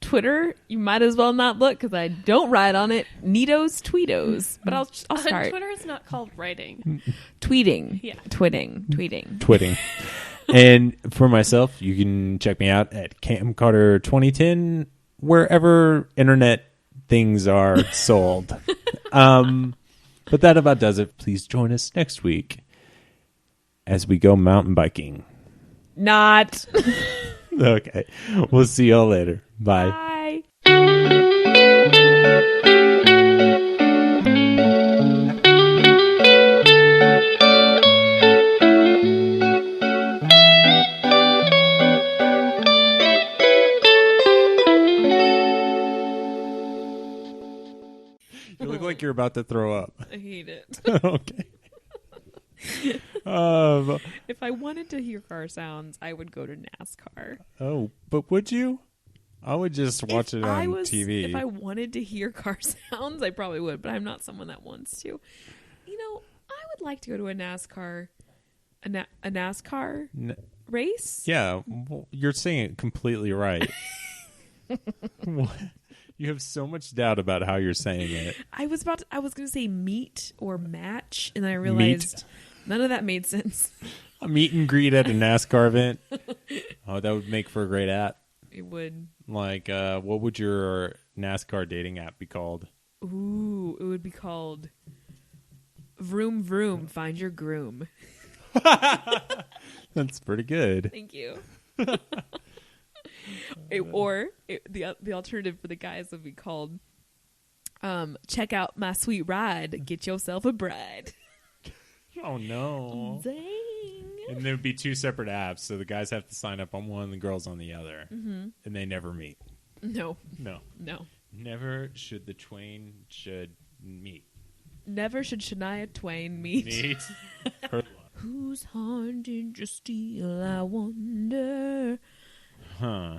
Twitter, you might as well not look because I don't write on it. Neatos Tweetos. But I'll On start. Twitter, it's not called writing. Tweeting. Yeah. Tweeting. And for myself, you can check me out at Cam Carter 2010, wherever internet things are sold. But that about does it. Please join us next week as we go mountain biking. Not. Okay. We'll see y'all later. Bye. Bye. You look like you're about to throw up. I hate it. Okay. If I wanted to hear car sounds, I would go to NASCAR. Oh, but would you? I would just watch it on TV. If I wanted to hear car sounds, I probably would, but I'm not someone that wants to. You know, I would like to go to a NASCAR race. Yeah, well, you're saying it completely right. What? You have so much doubt about how you're saying it. I was going to say meet or match, and then I realized none of that made sense. A meet and greet at a NASCAR event. Oh, that would make for a great app. It would. Like, what would your NASCAR dating app be called? Ooh, it would be called Vroom Vroom, Find Your Groom. That's pretty good. Thank you. The alternative for the guys would be called Check Out My Sweet Ride, Get Yourself a Bride. Oh, no. Dang. And there would be two separate apps, so the guys have to sign up on one and the girls on the other. Mm-hmm. And they never meet. No. No. Never should the twain should meet. Never should Shania Twain meet. Her love. Whose heart did you steal, I wonder? Huh.